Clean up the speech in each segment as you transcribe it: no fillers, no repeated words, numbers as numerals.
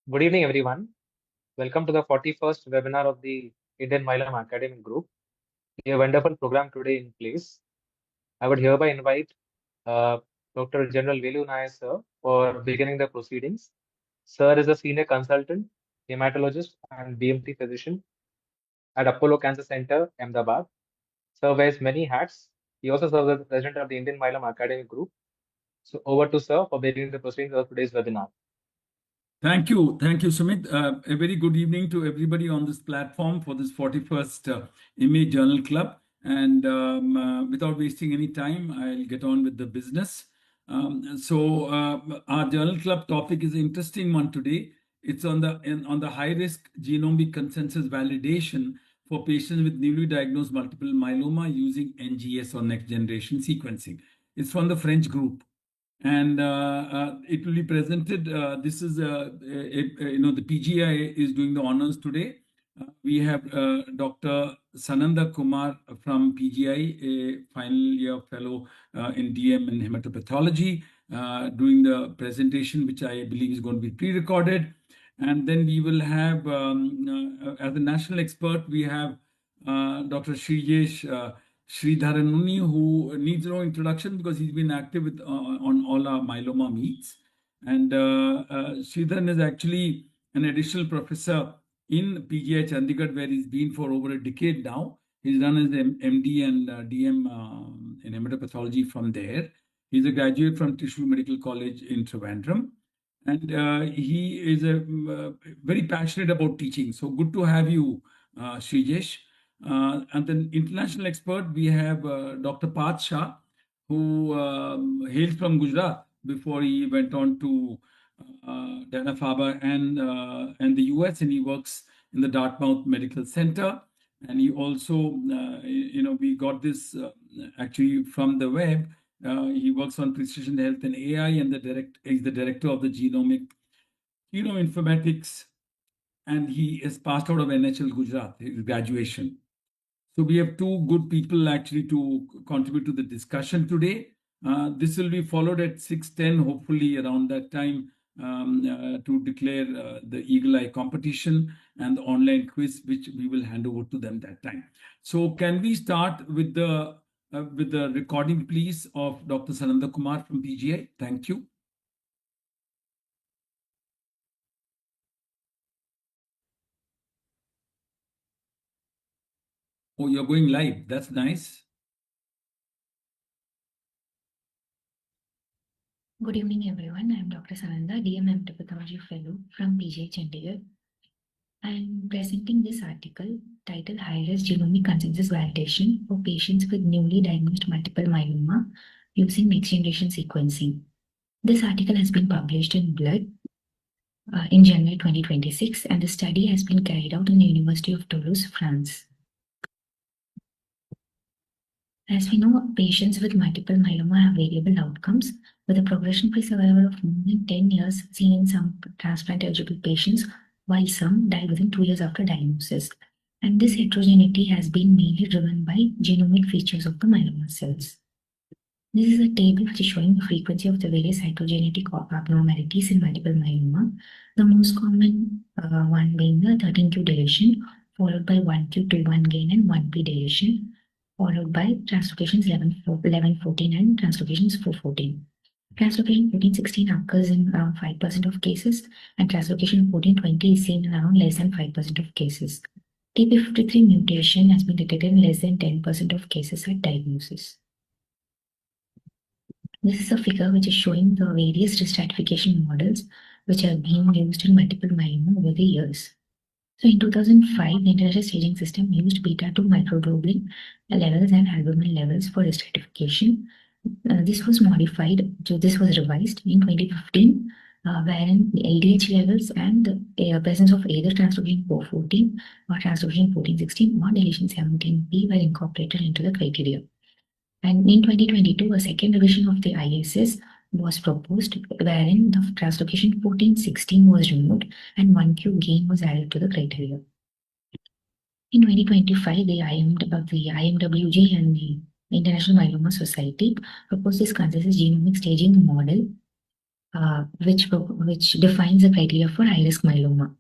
Good evening, everyone. Welcome to the 41st webinar of the Indian Myeloma Academic Group. We have a wonderful program today in place. I would hereby invite uh, Dr. General Velu Nair, sir, for beginning the proceedings. Sir is a senior consultant, hematologist, and BMT physician at Apollo Cancer Center, Ahmedabad. Sir wears many hats. He also serves as the president of the Indian Myeloma Academic Group. So over to sir for beginning the proceedings of today's webinar. Thank you, Sumit. A very good evening to everybody on this platform for this 41st MA Journal Club. And without wasting any time, I'll get on with the business. Our Journal Club topic is an interesting one today. It's on the high-risk genomic consensus validation for patients with newly diagnosed multiple myeloma using NGS or next-generation sequencing. It's from the French group. And it will be presented. This is, the PGI is doing the honors today. We have Dr. Sananda Kumar from PGI, a final year fellow in DM and hematopathology, doing the presentation, which I believe is going to be pre-recorded. And then we will have, as a national expert, we have Dr. Shrijesh Sridharanuni, who needs no introduction because he's been active with, on all our myeloma meets. And Sridharan is actually an additional professor in PGI Chandigarh, where he's been for over a decade now. He's done his MD and DM in hematopathology from there. He's a graduate from Tissue Medical College in Trivandrum. And he is very passionate about teaching. So good to have you, Shrijesh. And then international expert, we have Dr. Parth Shah, who hails from Gujarat before he went on to Dana-Farber and the US, and he works in the Dartmouth Medical Center. And he also, we got this actually from the web. He works on precision health and AI, and he's the director of the genomic informatics, and he is passed out of NHL Gujarat, his graduation. So we have two good people actually to contribute to the discussion today. This will be followed at 6:10, hopefully around that time, to declare the Eagle Eye competition and the online quiz, which we will hand over to them that time. So can we start with the recording, please, of Dr. Sananda Kumar from PGI? Thank you. Oh, you're going live. That's nice. Good evening, everyone. I'm Dr. Sananda, DM Hematopathology Fellow from PGI Chandigarh. I'm presenting this article titled High-Risk Genomic Consensus Validation for Patients with Newly Diagnosed Multiple Myeloma Using Next-Generation Sequencing. This article has been published in Blood in January 2026, and the study has been carried out in the University of Toulouse, France. As we know, patients with multiple myeloma have variable outcomes, with a progression-free survival of more than 10 years seen in some transplant-eligible patients, while some die within 2 years after diagnosis. And this heterogeneity has been mainly driven by genomic features of the myeloma cells. This is a table which is showing the frequency of the various cytogenetic abnormalities in multiple myeloma. The most common one being the 13q deletion, followed by 1q21 gain and 1p deletion, followed by translocations 1114 and translocations 414. Translocation 1416 occurs in around 5% of cases, and translocation 1420 is seen in around less than 5% of cases. TP53 mutation has been detected in less than 10% of cases at diagnosis. This is a figure which is showing the various risk stratification models which are being used in multiple myeloma over the years. So in 2005, the International Staging System used beta-2 microglobulin levels and albumin levels for risk stratification. This was modified, so this was revised in 2015, wherein the LDH levels and the presence of either translocation 414 or translocation 1416 or deletion 17p were incorporated into the criteria. And in 2022, a second revision of the ISS was proposed, wherein the translocation 1416 was removed and 1q gain was added to the criteria. In 2025, the IMWG and the International Myeloma Society proposed this consensus genomic staging model, which defines the criteria for high-risk myeloma.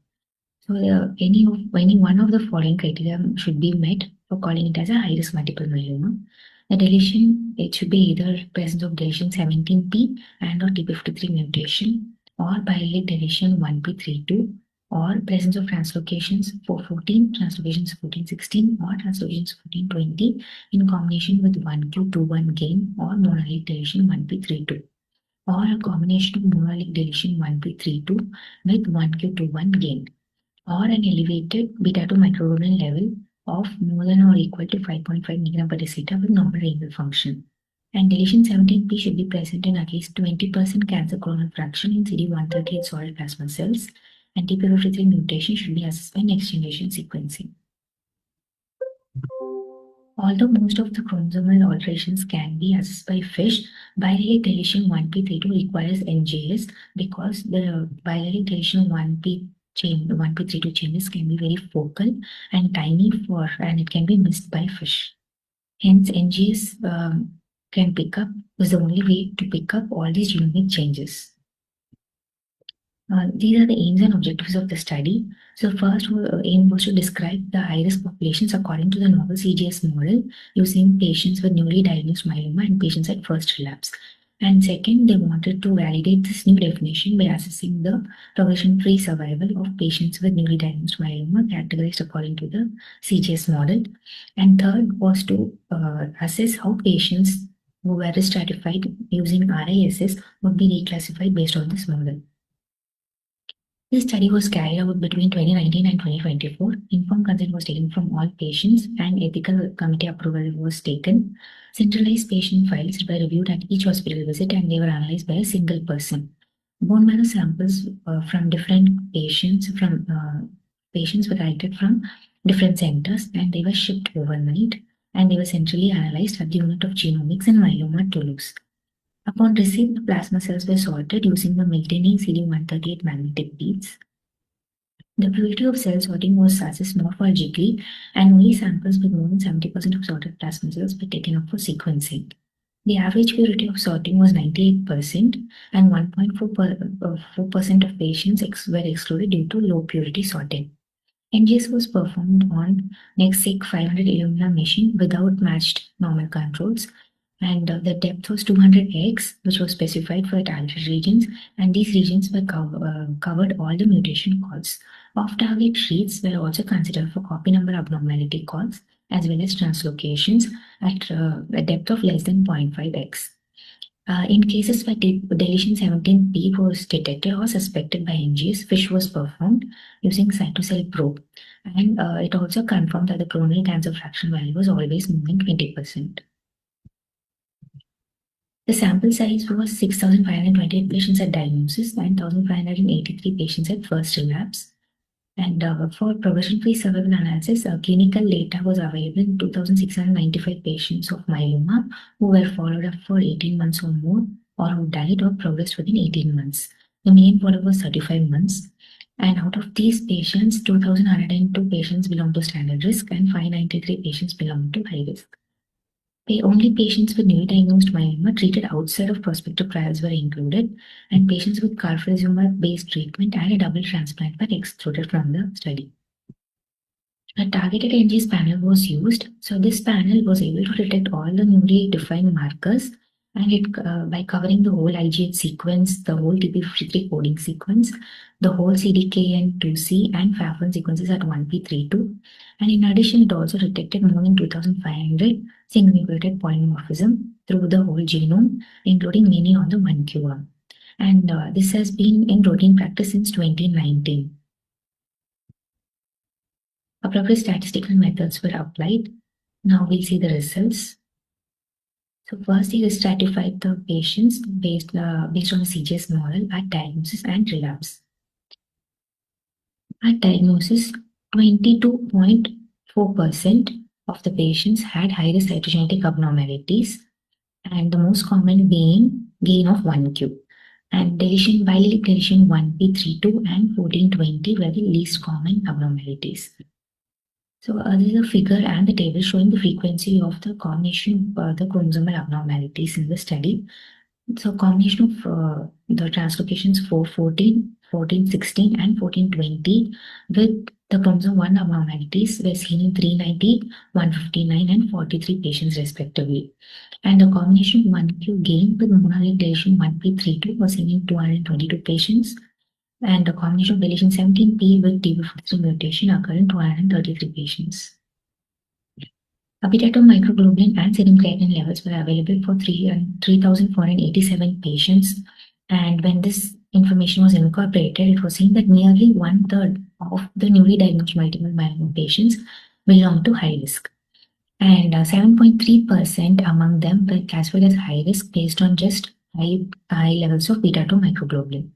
So any one of the following criteria should be met for calling it as a high-risk multiple myeloma. The deletion, it should be either presence of deletion 17p and or TP53 mutation, or biallelic deletion 1p32, or presence of translocations 414, translocations 1416, or translocations 1420 in combination with 1q21 gain or monoallelic deletion 1p32, or a combination of monoallelic deletion 1p32 with 1q21 gain, or an elevated beta-2 microglobulin level of more than or equal to 5.5 mg per deciliter with normal renal function. And deletion 17p should be present in at least 20% cancer clonal fraction in CD138 solid plasma cells, and TP53 mutation should be assessed by next generation sequencing. Although most of the chromosomal alterations can be assessed by FISH, biallelic deletion 1p32 requires NGS because the biallelic deletion 1p32 changes can be very focal and tiny and it can be missed by FISH. Hence, NGS is the only way to pick up all these genomic changes. These are the aims and objectives of the study. So first aim was to describe the high-risk populations according to the novel CGS model using patients with newly diagnosed myeloma and patients at first relapse. And second, they wanted to validate this new definition by assessing the progression-free survival of patients with newly diagnosed myeloma categorized according to the CGS model. And third was to assess how patients who were stratified using RISS would be reclassified based on this model. This study was carried out between 2019 and 2024. Informed consent was taken from all patients and ethical committee approval was taken. Centralized patient files were reviewed at each hospital visit and they were analyzed by a single person. Bone marrow samples from different patients were collected from different centers and they were shipped overnight and they were centrally analyzed at the Unit of Genomics in Myeloma, Toulouse. Upon receipt, the plasma cells were sorted using the Miltenyi CD138 magnetic beads. The purity of cell sorting was assessed morphologically, and only samples with more than 70% of sorted plasma cells were taken up for sequencing. The average purity of sorting was 98%, and 1.4% of patients were excluded due to low purity sorting. NGS was performed on NextSeq 500 Illumina machine without matched normal controls. And the depth was 200x, which was specified for targeted regions, and these regions were covered all the mutation calls. Off-target reads were also considered for copy number abnormality calls, as well as translocations at a depth of less than 0.5x. In cases where deletion 17p was detected or suspected by NGS, FISH was performed using cytocell probe, and it also confirmed that the clonal cancer fraction value was always more than 20%. The sample size was 6,528 patients at diagnosis and 1,583 patients at first relapse. And for progression-free survival analysis, clinical data was available in 2,695 patients of myeloma who were followed up for 18 months or more, or who died or progressed within 18 months. The median follow-up was 35 months. And out of these patients, 2,102 patients belong to standard risk and 593 patients belong to high risk. Only patients with newly diagnosed myeloma treated outside of prospective trials were included, and patients with carfilzomib-based treatment and a double transplant were excluded from the study. A targeted NGS panel was used, so this panel was able to detect all the newly defined markers, and it by covering the whole IGH sequence, the whole TP53 coding sequence, the whole CDKN2C and FAF1 sequences at 1p32, and in addition, it also detected more than 2,500 single nucleotide polymorphism through the whole genome, including many on the 1q1. And this has been in routine practice since 2019. Appropriate statistical methods were applied. Now we'll see the results. So first, he stratified the patients based on the CGS model at diagnosis and relapse. At diagnosis, 22.4% of the patients had high-risk cytogenetic abnormalities, and the most common being gain of 1q. And biallelic deletion 1p32 and 1420 were the least common abnormalities. So this is a figure and the table showing the frequency of the combination of the chromosomal abnormalities in the study. So combination of the translocations 414, 1416 and 1420 with the chromosome 1 abnormalities were seen in 390, 159 and 43 patients respectively. And the combination 1q gain with monoallelic deletion 1p32 was seen in 222 patients. And the combination of deletion 17p with TP53 mutation occurred in 233 patients. Beta-2 microglobulin and serum creatinine levels were available for 3,487 patients. And when this information was incorporated, it was seen that nearly 1/3 of the newly diagnosed multiple myeloma patients belong to high risk. And 7.3% among them were classified as high risk based on just high levels of beta-2 microglobulin.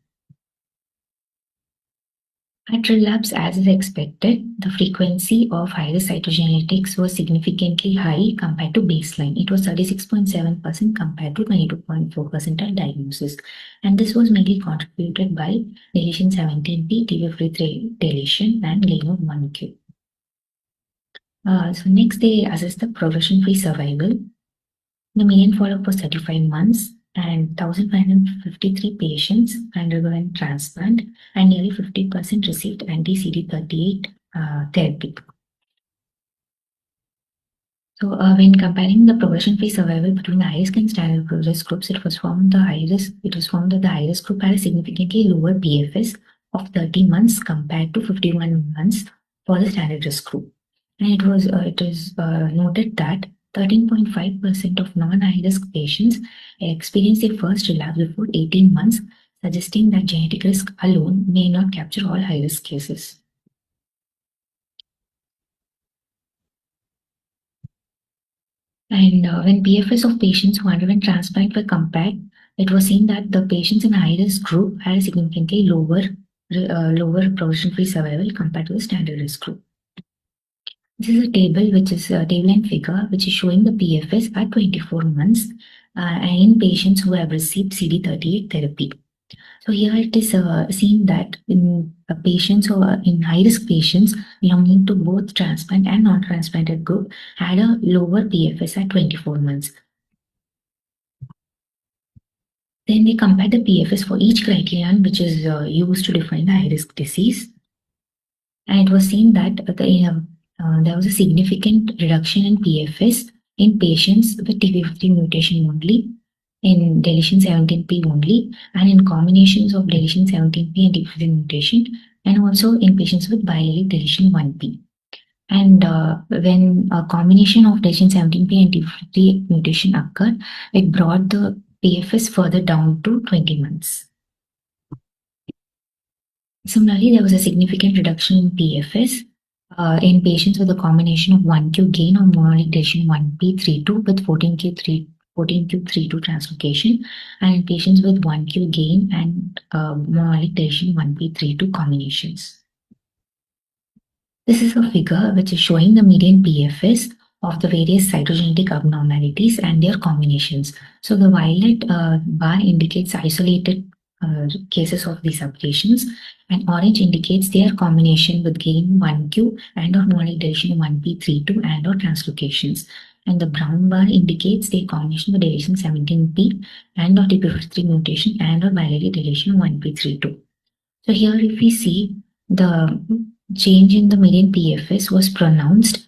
At relapse, as is expected, the frequency of high-risk cytogenetics was significantly high compared to baseline. It was 36.7% compared to 22.4% at diagnosis. And this was mainly contributed by deletion 17p, TP53 deletion, and gain of 1q. So next, they assessed the progression-free survival. The median follow-up was 35 months. And 1,553 patients underwent transplant, and nearly 50% received anti-CD38 therapy. So when comparing the progression-free survival between the high-risk and standard progress groups, it was found that the high-risk group had a significantly lower PFS of 30 months compared to 51 months for the standard risk group. And it is noted that 13.5% of non-high-risk patients experienced their first relapse before 18 months, suggesting that genetic risk alone may not capture all high-risk cases. And when PFS of patients who underwent transplant were compared, it was seen that the patients in high-risk group had a significantly lower progression-free survival compared to the standard risk group. This is a table, which is a table and figure, which is showing the PFS at 24 months in patients who have received CD38 therapy. So here it is seen that in patients who are in high-risk patients belonging to both transplant and non-transplanted group had a lower PFS at 24 months. Then they compared the PFS for each criterion which is used to define the high-risk disease. And it was seen that there was a significant reduction in PFS in patients with TP53 mutation only, in deletion 17p only, and in combinations of deletion 17p and TP53 mutation, and also in patients with biallelic deletion 1p. And when a combination of deletion 17p and TP53 mutation occurred, it brought the PFS further down to 20 months. Similarly, there was a significant reduction in PFS in patients with a combination of 1q gain or monoallelic deletion 1p32 with 14q32 translocation, and in patients with 1q gain and monoallelic deletion 1p32 combinations. This is a figure which is showing the median PFS of the various cytogenetic abnormalities and their combinations. So the violet bar indicates isolated cases of these ablations, and orange indicates their combination with gain 1q and or monoallelic deletion 1p32 and or translocations. And the brown bar indicates their combination with deletion 17p and or TP53 mutation and or biallelic deletion 1p32. So here if we see, the change in the median PFS was pronounced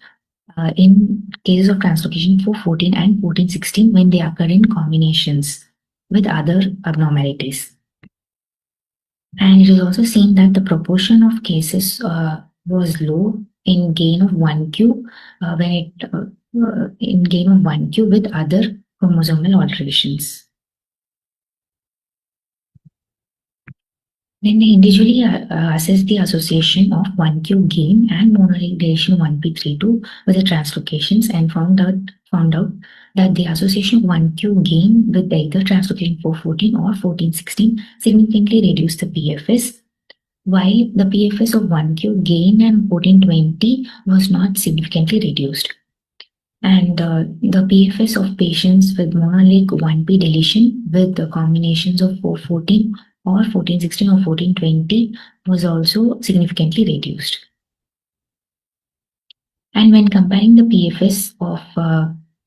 in cases of translocation 414 and 1416 when they occur in combinations with other abnormalities. And it is also seen that the proportion of cases was low in gain of 1q in gain of 1q with other chromosomal alterations. Then they individually assessed the association of 1q gain and monoallelic deletion 1p32 with the translocations, and found out that the association of 1q gain with either translocation 414 or 1416 significantly reduced the PFS, while the PFS of 1q gain and 1420 was not significantly reduced. And the PFS of patients with monoallelic 1p deletion with the combinations of 414 or 1416 or 1420 was also significantly reduced. And when comparing the PFS of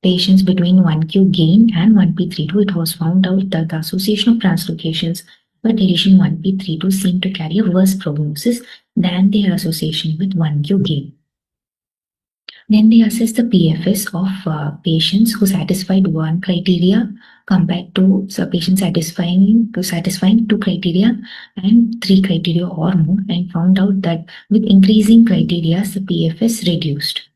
patients between 1q gain and 1p32, it was found out that the association of translocations with deletion 1p32 seemed to carry a worse prognosis than their association with 1q gain. Then they assess the PFS of patients who satisfied one criteria compared to patients satisfying two criteria and three criteria or more, and found out that with increasing criteria, the PFS reduced.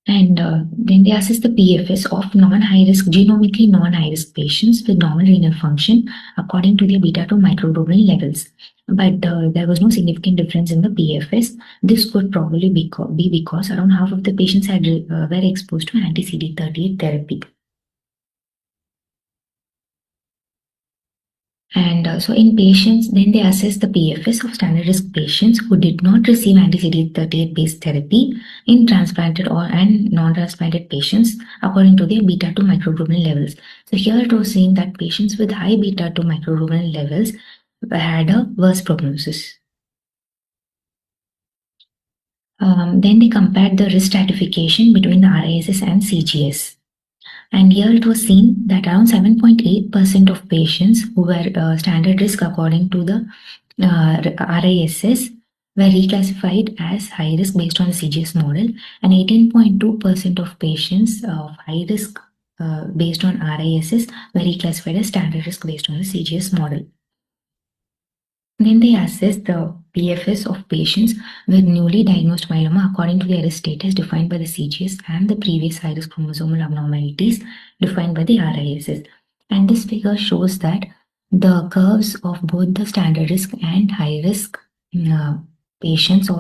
And then they assess the PFS of genomically non-high-risk patients with normal renal function according to their beta-2 microglobulin levels. But there was no significant difference in the PFS. This could probably be because around half of the patients were exposed to anti-CD38 therapy. And so in patients, then they assess the PFS of standard risk patients who did not receive anti-CD38 based therapy in transplanted and non-transplanted patients according to their beta-2 microglobulin levels. So here it was saying that patients with high beta-2 microglobulin levels had a worse prognosis. Then they compared the risk stratification between the RISS and CGS. And here it was seen that around 7.8% of patients who were standard risk according to the RISS were reclassified as high risk based on the CGS model, and 18.2% of patients of high risk based on RISS were reclassified as standard risk based on the CGS model. Then they assessed the PFS of patients with newly diagnosed myeloma according to their risk status defined by the CGS and the previous high-risk chromosomal abnormalities defined by the RISS. And this figure shows that the curves of both the standard risk and high-risk patients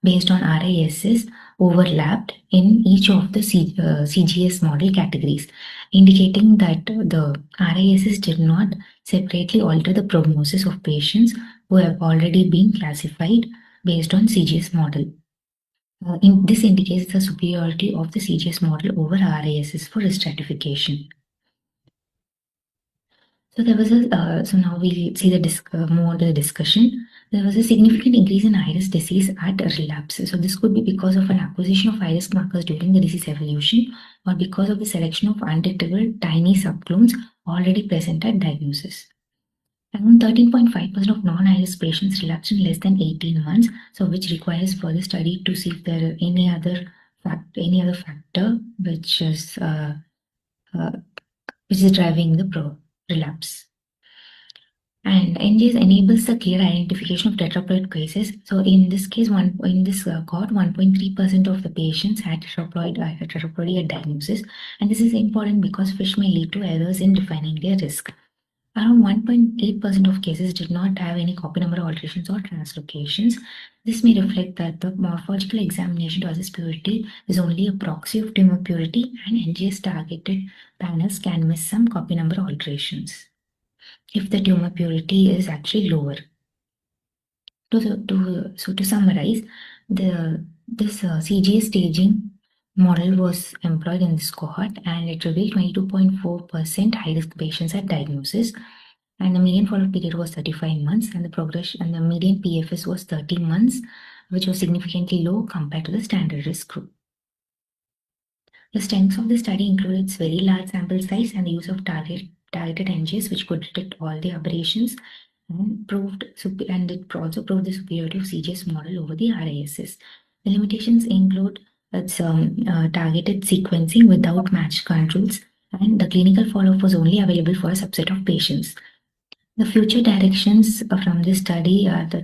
based on RISS overlapped in each of the CGS model categories, indicating that the RISS did not separately alter the prognosis of patients who have already been classified based on CGS model. This indicates the superiority of the CGS model over RISS for risk stratification. So there was so now we'll see the move on to the discussion. There was a significant increase in high-risk disease at relapse. So this could be because of an acquisition of high-risk markers during the disease evolution, or because of the selection of undetectable tiny subclones already present at diagnosis. Around 13.5% of non-high-risk patients relapsed in less than 18 months, so which requires further study to see if there are any other factor which is driving the relapse. And NGS enables the clear identification of tetraploid cases. So in this case, in this cohort, 1.3% of the patients had tetraploidy at diagnosis, and this is important because FISH may lead to errors in defining their risk. Around 1.8% of cases did not have any copy number alterations or translocations. This may reflect that the morphological examination to assess purity is only a proxy of tumor purity, and NGS targeted panels can miss some copy number alterations if the tumor purity is actually lower. So to summarize, this CGS staging model was employed in this cohort, and it revealed 22.4% high-risk patients at diagnosis, and the median follow-up period was 35 months, and the median PFS was 13 months, which was significantly low compared to the standard risk group. The strengths of the study included its very large sample size and the use of targeted NGS, which could detect all the aberrations, and it also proved the superiority of CGS model over the RISS. The limitations include its targeted sequencing without matched controls, and the clinical follow-up was only available for a subset of patients. The future directions from this study are the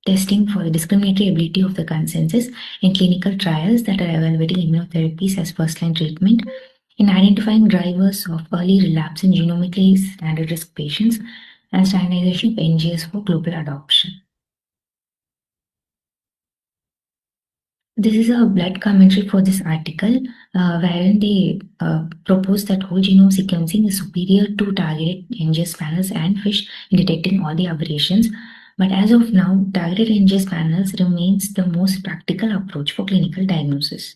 testing for the discriminatory ability of the consensus in clinical trials that are evaluating immunotherapies as first-line treatment, in identifying drivers of early relapse in genomically standard risk patients, and standardization of NGS for global adoption. This is a blood commentary for this article, wherein they propose that whole genome sequencing is superior to targeted NGS panels and FISH in detecting all the aberrations. But as of now, targeted NGS panels remains the most practical approach for clinical diagnosis.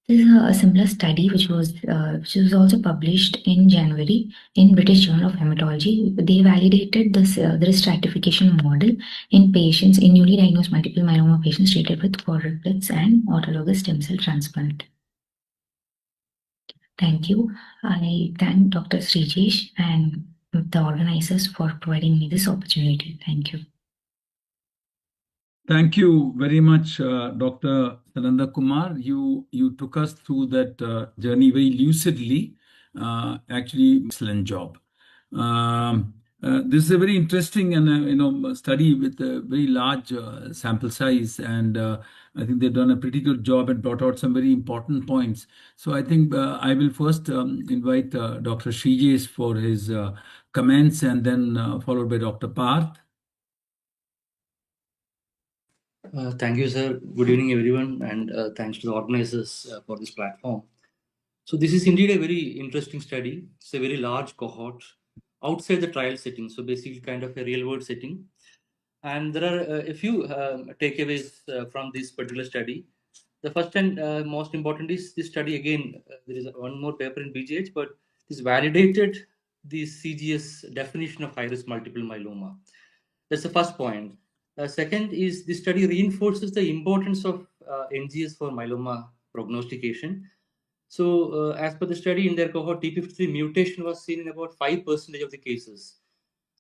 This is a similar study which was also published in January in British Journal of Hematology. They validated this the risk stratification model in patients in newly diagnosed multiple myeloma patients treated with quadruplets and autologous stem cell transplant. Thank you. I thank Dr. Srijesh and the organizers for providing me this opportunity. Thank you. Thank you very much, Dr. Sananda Kumar. You took us through that journey very lucidly. Actually, excellent job. This is a very interesting and study with a very large sample size, and I think they've done a pretty good job and brought out some very important points. So I think I will first invite Dr. Srijesh for his comments, and then followed by Dr. Parth. Thank you, sir. Good evening, everyone, and thanks to the organizers for this platform. So this is indeed a very interesting study. It's a very large cohort outside the trial setting, so basically kind of a real-world setting. And there are a few takeaways from this particular study. The first and most important is this study, again, there is one more paper in BGH, but this validated the CGS definition of high-risk multiple myeloma. That's the first point. Second is this study reinforces the importance of NGS for myeloma prognostication. So as per the study, in their cohort, TP53 mutation was seen in about 5% of the cases.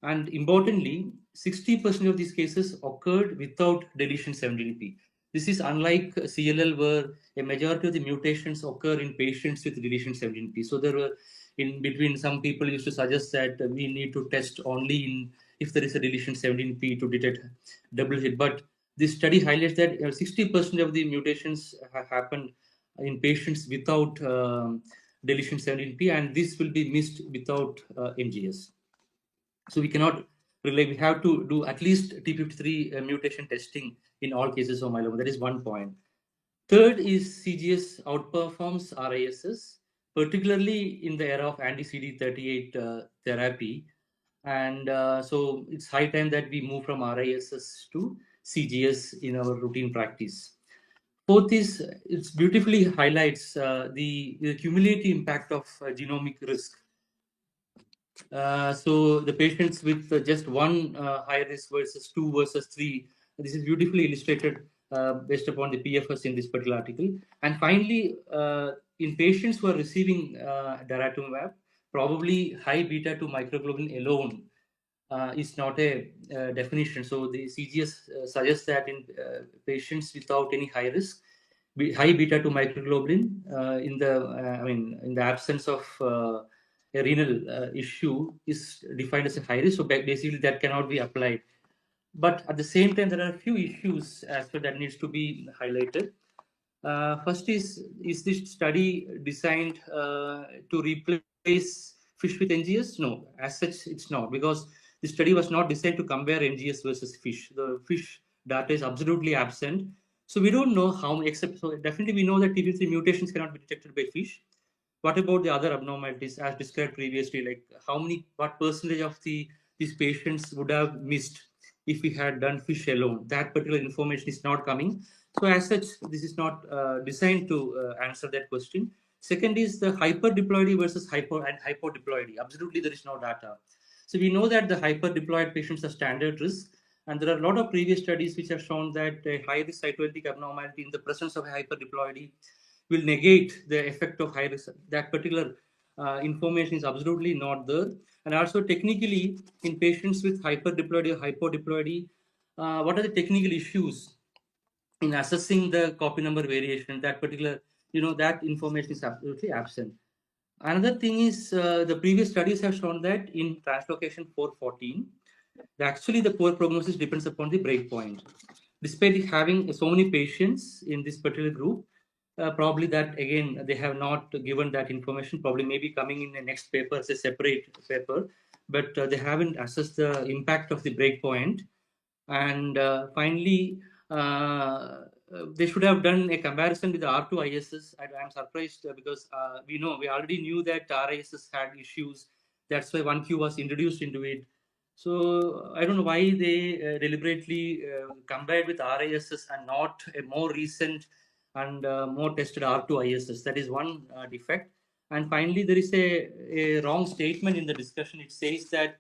And importantly, 60% of these cases occurred without deletion 17p. This is unlike CLL, where a majority of the mutations occur in patients with deletion 17p. So there were, in between, some people used to suggest that we need to test only in if there is a deletion 17p to detect double hit. But this study highlights that 60% of the mutations have happened in patients without deletion 17p, and this will be missed without NGS. So we cannot rely, we have to do at least TP53 mutation testing in all cases of myeloma. That is one point. Third is CGS outperforms RISS, particularly in the era of anti-CD38 therapy. And so it's high time that we move from RISS to CGS in our routine practice. Fourth is, it beautifully highlights the cumulative impact of genomic risk. So the patients with just one high risk versus 2 versus 3, this is beautifully illustrated based upon the PFS in this particular article. And finally, in patients who are receiving daratumumab, probably high beta 2 microglobulin alone is not a definition. So the CGS suggests that in patients without any high risk, high beta 2 microglobulin in the absence of a renal issue is defined as a high risk. So basically that cannot be applied. But at the same time, there are a few issues as well that needs to be highlighted. First is this study designed to replace FISH with NGS? No, as such, it's not, because the study was not designed to compare NGS versus FISH. The FISH data is absolutely absent. So we don't know how, except, so definitely we know that TP53 mutations cannot be detected by FISH. What about the other abnormalities as described previously? Like what percentage of these patients would have missed if we had done FISH alone? That particular information is not coming. So as such, this is not designed to answer that question. Second is the hyperdiploidy versus hypodiploidy. Absolutely, there is no data. So we know that the hyperdiploid patients are standard risk. And there are a lot of previous studies which have shown that a high-risk cytolytic abnormality in the presence of hyperdiploidy will negate the effect of high risk. That particular information is absolutely not there. And also technically, in patients with hyperdiploidy or hypodiploidy, what are the technical issues in assessing the copy number variation? That particular, that information is absolutely absent. Another thing is the previous studies have shown that in translocation 414, actually the poor prognosis depends upon the breakpoint. Despite having so many patients in this particular group, probably that again they have not given that information, probably maybe coming in the next paper as a separate paper, but they haven't assessed the impact of the breakpoint. And finally, they should have done a comparison with the R2 ISS. I'm surprised because we already knew that RISS had issues. That's why 1Q was introduced into it. So I don't know why they deliberately compared with RISS and not a more recent and more tested R2 ISS. That is one defect. And finally, there is a wrong statement in the discussion. It says that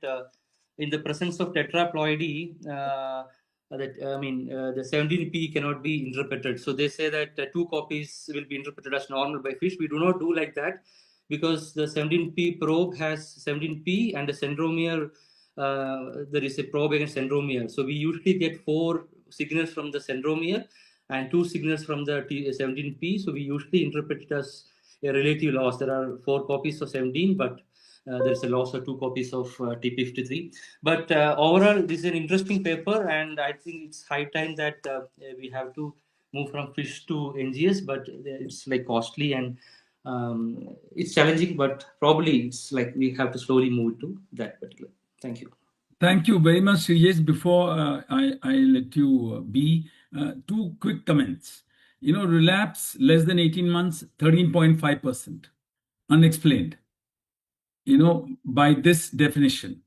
in the presence of tetraploidy, the 17p cannot be interpreted. So they say that 2 copies will be interpreted as normal by fish. We do not do like that, because the 17p probe has 17p and a centromere. There is a probe against centromere. So we usually get 4 signals from the centromere and 2 signals from the 17p. So we usually interpret it as a relative loss. There are 4 copies of 17, but there's a loss of 2 copies of TP53. But overall, this is an interesting paper, and I think it's high time that we have to move from fish to NGS, but it's like costly and it's challenging, but probably it's like we have to slowly move to that particular. Thank you. Thank you very much, Srijesh. Before I let you be, 2 quick comments. Relapse less than 18 months, 13.5%. Unexplained. By this definition,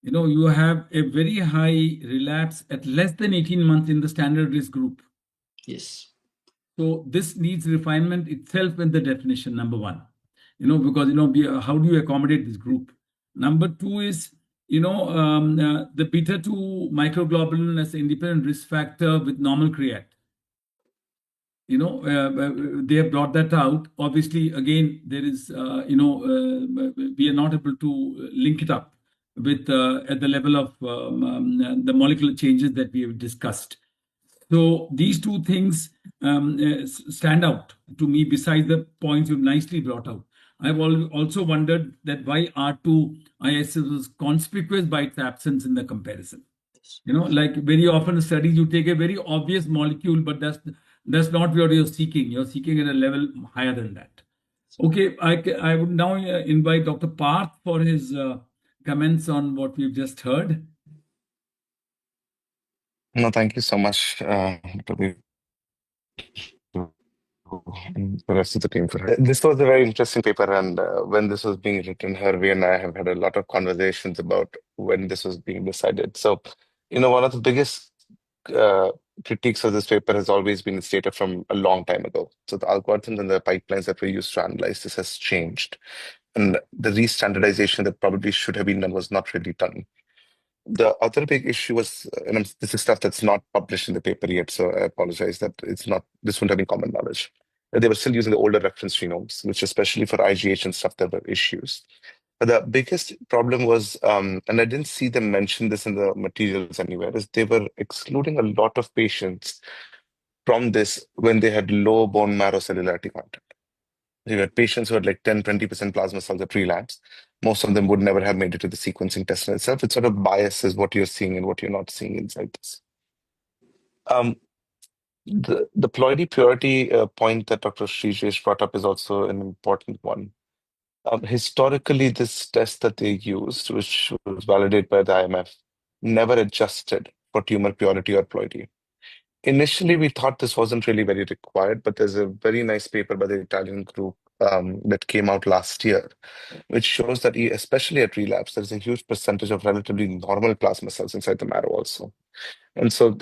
you have a very high relapse at less than 18 months in the standard risk group. Yes. So this needs refinement itself in the definition, number one. Because, how do you accommodate this group? Number 2 is, the beta-2 microglobulin as an independent risk factor with normal creat. They have brought that out. Obviously, again, there is, we are not able to link it up with at the level of the molecular changes that we have discussed. So these 2 things stand out to me besides the points you've nicely brought out. I've also wondered that why R2 ISS was conspicuous by its absence in the comparison. Like very often in studies, you take a very obvious molecule, but that's not what you're seeking. You're seeking at a level higher than that. Okay, I would now invite Dr. Parth for his comments on what we've just heard. No, thank you so much, Dr. and the rest of the team for it. This was a very interesting paper, and when this was being written, Harvey and I have had a lot of conversations about when this was being decided. So, one of the biggest critiques of this paper has always been its data from a long time ago. So the algorithms and the pipelines that we use to analyze this has changed. And the re-standardization that probably should have been done was not really done. The other big issue was, and this is stuff that's not published in the paper yet, so I apologize that this wouldn't have been common knowledge. They were still using the older reference genomes, which especially for IGH and stuff, there were issues. But the biggest problem was, and I didn't see them mention this in the materials anywhere, is they were excluding a lot of patients from this when they had low bone marrow cellularity content. You had patients who had like 10-20% plasma cells at relapse. Most of them would never have made it to the sequencing test in itself. It sort of biases what you're seeing and what you're not seeing inside this. The ploidy purity point that Dr. Srijesh brought up is also an important one. Historically, this test that they used, which was validated by the IMF, never adjusted for tumor purity or ploidy. Initially, we thought this wasn't really very required, but there's a very nice paper by the Italian group that came out last year, which shows that especially at relapse, there's a huge percentage of relatively normal plasma cells inside the marrow also. And so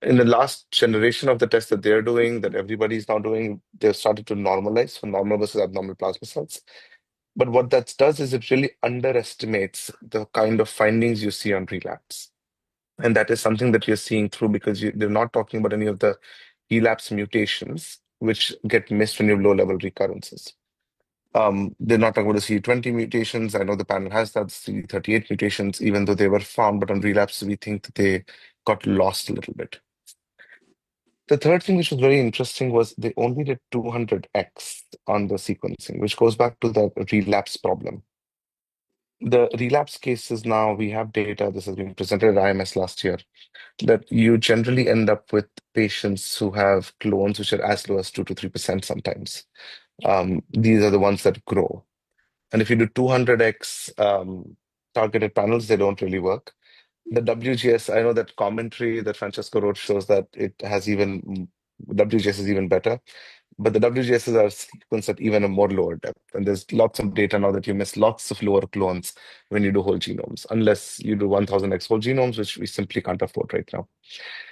in the last generation of the test that they're doing, that everybody's now doing, they've started to normalize for normal versus abnormal plasma cells. But what that does is it really underestimates the kind of findings you see on relapse. And that is something that you're seeing through because they're not talking about any of the relapse mutations, which get missed when you have low-level recurrences. They're not talking about the CD20 mutations. I know the panel has that, CD38 mutations, even though they were found, but on relapse, we think that they got lost a little bit. The third thing which was very interesting was they only did 200x on the sequencing, which goes back to the relapse problem. The relapse cases now, we have data, this has been presented at IMS last year, that you generally end up with patients who have clones which are as low as 2 to 3% sometimes. These are the ones that grow. And if you do 200x targeted panels, they don't really work. The WGS, I know that commentary that Francesco wrote shows that WGS is even better, but the WGSs are sequenced at even a more lower depth. And there's lots of data now that you miss lots of lower clones when you do whole genomes, unless you do 1000x whole genomes, which we simply can't afford right now.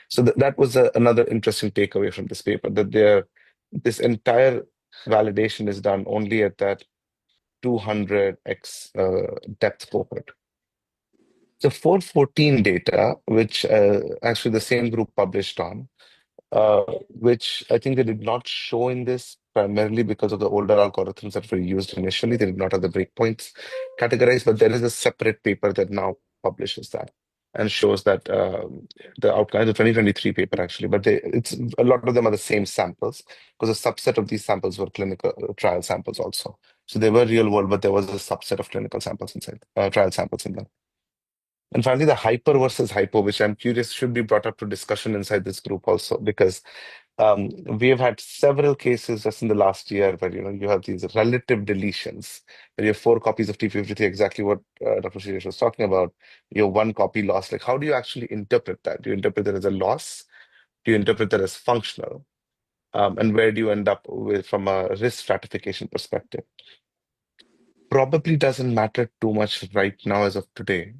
So that was another interesting takeaway from this paper, that they're this entire validation is done only at that 200x depth cohort. The 414 data, which actually the same group published on, which I think they did not show in this primarily because of the older algorithms that were used initially. They did not have the breakpoints categorized, but there is a separate paper that now publishes that and shows that the outcome, the 2023 paper actually, but it's a lot of them are the same samples because a subset of these samples were clinical trial samples also. So they were real world, but there was a subset of clinical samples inside, trial samples in them. And finally, the hyper versus hypo, which I'm curious should be brought up to discussion inside this group also, because we have had several cases just in the last year where you have these relative deletions, where you have 4 copies of TP53, exactly what Dr. Suresh was talking about. You have 1 copy lost. Like, how do you actually interpret that? Do you interpret that as a loss? Do you interpret that as functional? And where do you end up with from a risk stratification perspective? Probably doesn't matter too much right now as of today.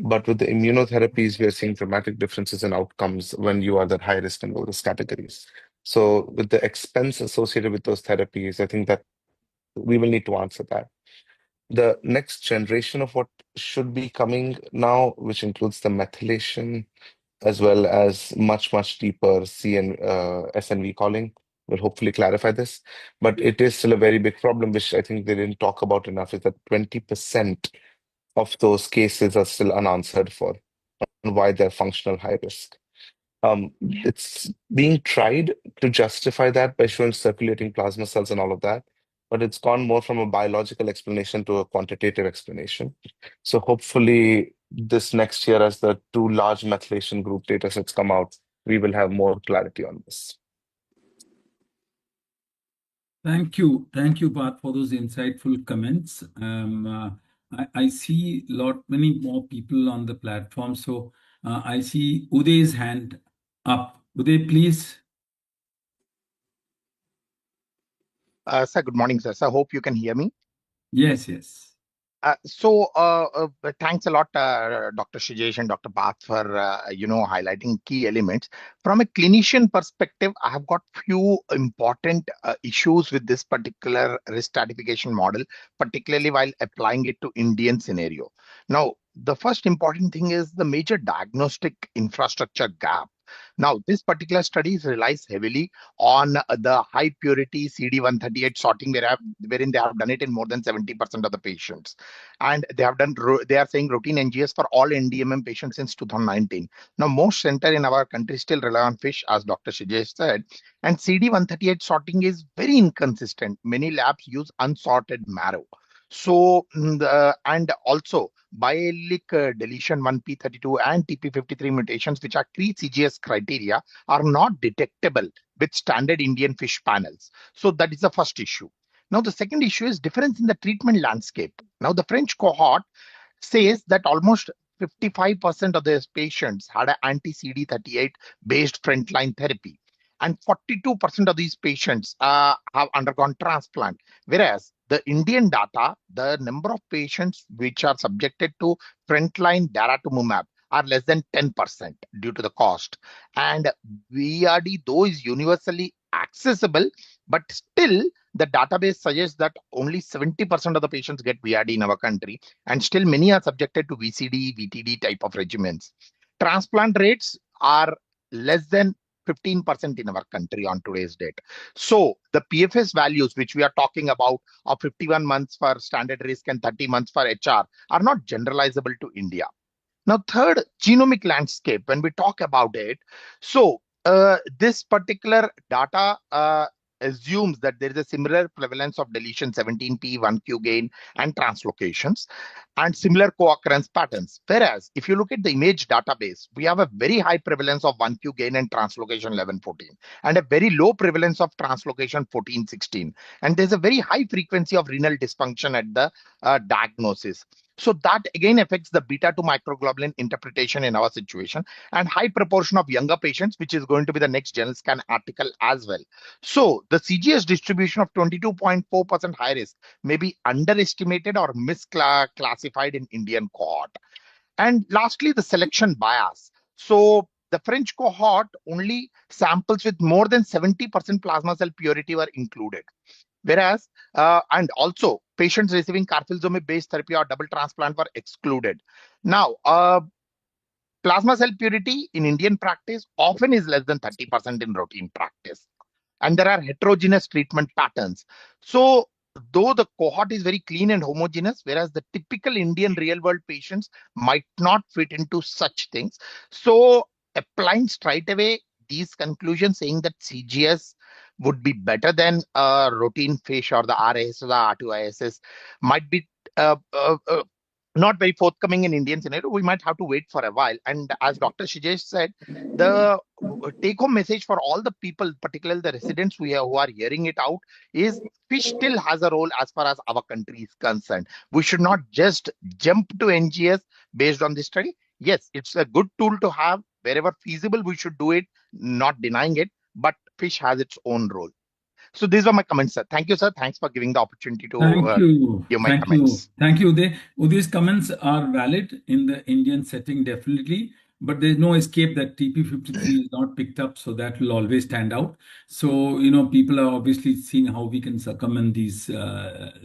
But with the immunotherapies, we are seeing dramatic differences in outcomes when you are that high risk and low risk categories. So with the expense associated with those therapies, I think that we will need to answer that. The next generation of what should be coming now, which includes the methylation as well as much, much deeper C and SNV calling, will hopefully clarify this. But it is still a very big problem, which I think they didn't talk about enough, is that 20% of those cases are still unanswered for and why they're functional high risk. It's being tried to justify that by showing circulating plasma cells and all of that, but it's gone more from a biological explanation to a quantitative explanation. So hopefully this next year, as the 2 large methylation group data sets come out, we will have more clarity on this. Thank you, Parth, for those insightful comments. I see many more people on the platform. So I see Uday's hand up. Uday, please. Sir, good morning, sir. So I hope you can hear me. Yes. Thanks a lot, Dr. Shijesh and Dr. Parth, for highlighting key elements. From a clinician perspective, I have got few important issues with this particular risk stratification model, particularly while applying it to Indian scenario. Now, the first important thing is the major diagnostic infrastructure gap. Now, this particular study relies heavily on the high purity CD138 sorting, wherein they have done it in more than 70% of the patients. And they are saying routine NGS for all NDMM patients since 2019. Now, most center in our country still rely on FISH, as Dr. Shijesh said, and CD138 sorting is very inconsistent. Many labs use unsorted marrow. So, and also biallelic deletion 1p32 and TP53 mutations, which are pre-CGS criteria, are not detectable with standard Indian FISH panels. So that is the first issue. Now, the second issue is difference in the treatment landscape. Now, the French cohort says that almost 55% of these patients had an anti-CD38 based frontline therapy, and 42% of these patients have undergone transplant. Whereas the Indian data, the number of patients which are subjected to frontline daratumumab are less than 10% due to the cost. And VRD, though, is universally accessible, but still the database suggests that only 70% of the patients get VRD in our country, and still many are subjected to VCD, VTD type of regimens. Transplant rates are less than 15% in our country on today's date. So the PFS values which we are talking about of 51 months for standard risk and 30 months for HR are not generalizable to India. Now, third, genomic landscape, when we talk about it, so this particular data assumes that there is a similar prevalence of deletion 17p, 1q gain, and translocations, and similar co-occurrence patterns. Whereas, if you look at the image database, we have a very high prevalence of 1q gain and translocation 11-14, and a very low prevalence of translocation 14-16. And there's a very high frequency of renal dysfunction at the diagnosis. So that again affects the beta 2 microglobulin interpretation in our situation, and high proportion of younger patients, which is going to be the next Journal Scan article as well. So the CGS distribution of 22.4% high risk may be underestimated or misclassified in Indian cohort. And lastly, the selection bias. So the French cohort, only samples with more than 70% plasma cell purity were included. Whereas, and also patients receiving carfilzomib-based therapy or double transplant were excluded. Now, plasma cell purity in Indian practice often is less than 30% in routine practice. And there are heterogeneous treatment patterns. So, though the cohort is very clean and homogeneous, whereas the typical Indian real world patients might not fit into such things. So, applying straight away these conclusions saying that CGS would be better than routine FISH or the RAS or the R2ISS might be uh, uh, uh, not very forthcoming in Indian scenario. We might have to wait for a while. And as Dr. Shijesh said, the take home message for all the people, particularly the residents who are hearing it out, is FISH still has a role as far as our country is concerned. We should not just jump to NGS based on this study. Yes, it's a good tool to have. Wherever feasible, we should do it, not denying it, but FISH has its own role. So these are my comments, sir. Thank you, sir. Thanks for giving the opportunity to Thank you. give my Thank comments. you. Thank you, Uday. Uday's comments are valid in the Indian setting, definitely. But there's no escape that TP53 is not picked up, so that will always stand out. So, people are obviously seeing how we can circumvent these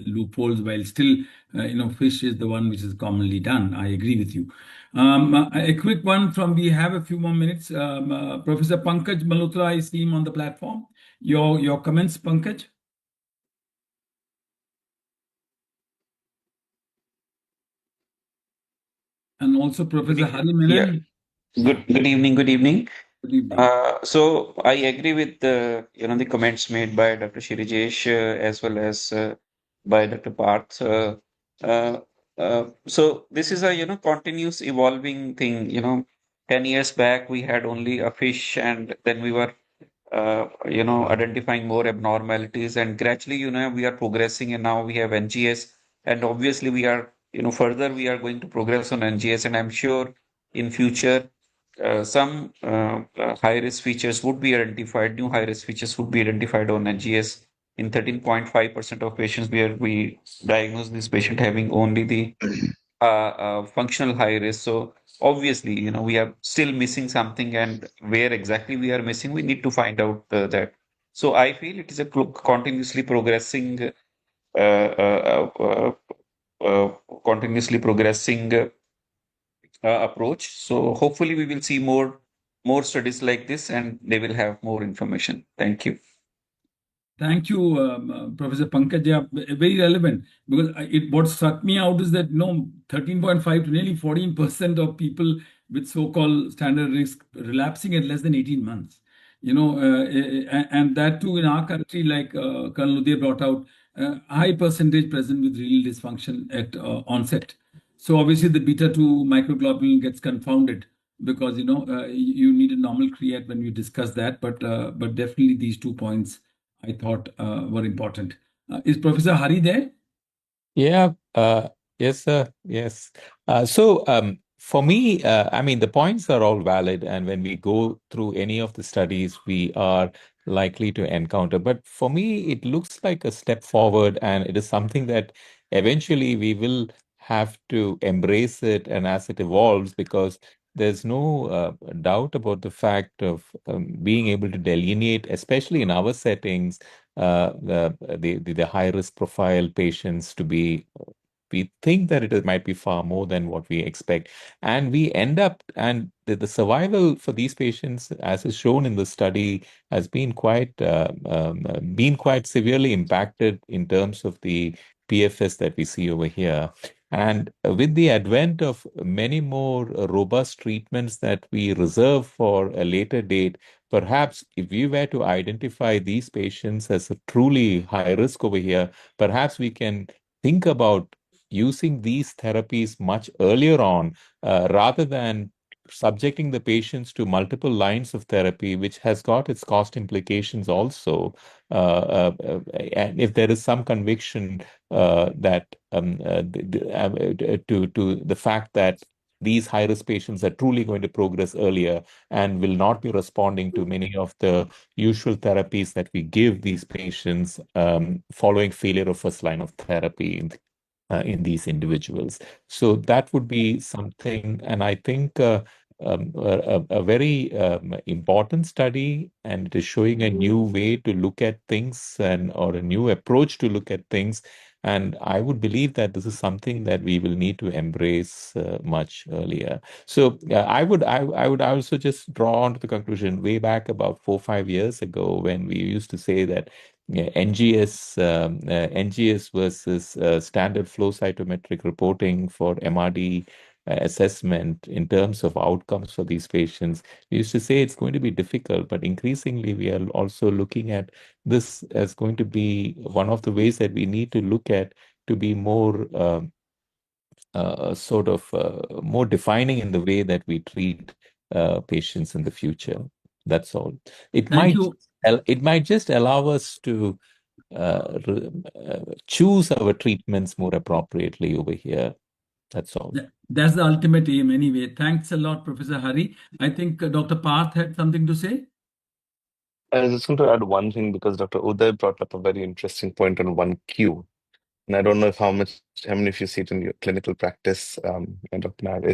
loopholes while still, FISH is the one which is commonly done. I agree with you. A quick one we have a few more minutes. Professor Pankaj Malhotra, I see him on the platform. Your comments, Pankaj? And also Professor Hari Menon. Good evening. Good evening. So I agree with the comments made by Dr. Shirijesh as well as by Dr. Parth. So this is a continuous evolving thing. 10 years back we had only a FISH, and then we were identifying more abnormalities, and gradually we are progressing, and now we have NGS, and obviously we are further we are going to progress on NGS, and I'm sure in future some high risk features would be identified, new high risk features would be identified on NGS in 13.5% of patients where we diagnose this patient having only the functional high risk. So obviously, we are still missing something, and where exactly we are missing, we need to find out that. So I feel it is a continuously progressing, continuously progressing approach. So hopefully we will see more studies like this, and they will have more information. Thank you. Thank you, Professor Pankaj. Yeah, very relevant, because what struck me out is that 13.5 to nearly 14% of people with so-called standard risk relapsing at less than 18 months. And that too in our country, like Colonel Uday brought out, a high percentage present with renal dysfunction at onset. So obviously the beta-2 microglobulin gets confounded, because you need a normal create when you discuss that, but definitely these 2 points I thought were important. Is Professor Hari there? Yeah, yes, sir. Yes. So for me, the points are all valid. And when we go through any of the studies, we are likely to encounter. But for me, it looks like a step forward, and it is something that eventually we will have to embrace it, and as it evolves, because there's no doubt about the fact of being able to delineate, especially in our settings, the high risk profile patients to be. We think that it might be far more than what we expect, and we end up, and the survival for these patients, as is shown in the study, has been quite severely impacted in terms of the PFS that we see over here. And with the advent of many more robust treatments that we reserve for a later date, perhaps if we were to identify these patients as a truly high risk over here, perhaps we can think about using these therapies much earlier on, rather than subjecting the patients to multiple lines of therapy, which has got its cost implications also. And if there is some conviction that to the fact that these high-risk patients are truly going to progress earlier and will not be responding to many of the usual therapies that we give these patients following failure of first line of therapy in these individuals. So that would be something, and I think a very important study, and it is showing a new way to look at things or a new approach to look at things. And I would believe that this is something that we will need to embrace much earlier. So I would also just draw on to the conclusion way back about 4-5 years ago when we used to say that NGS versus standard flow cytometric reporting for MRD assessment in terms of outcomes for these patients. We used to say it's going to be difficult, but increasingly we are also looking at this as going to be one of the ways that we need to look at to be more more defining in the way that we treat patients in the future. That's all. It might just allow us to choose our treatments more appropriately over here. That's all. That's the ultimate aim anyway. Thanks a lot, Professor Hari. I think Dr. Parth had something to say. I just want to add one thing because Dr. Uday brought up a very interesting point on 1Q. And I don't know how many of you see it in your clinical practice, and Dr. Nair,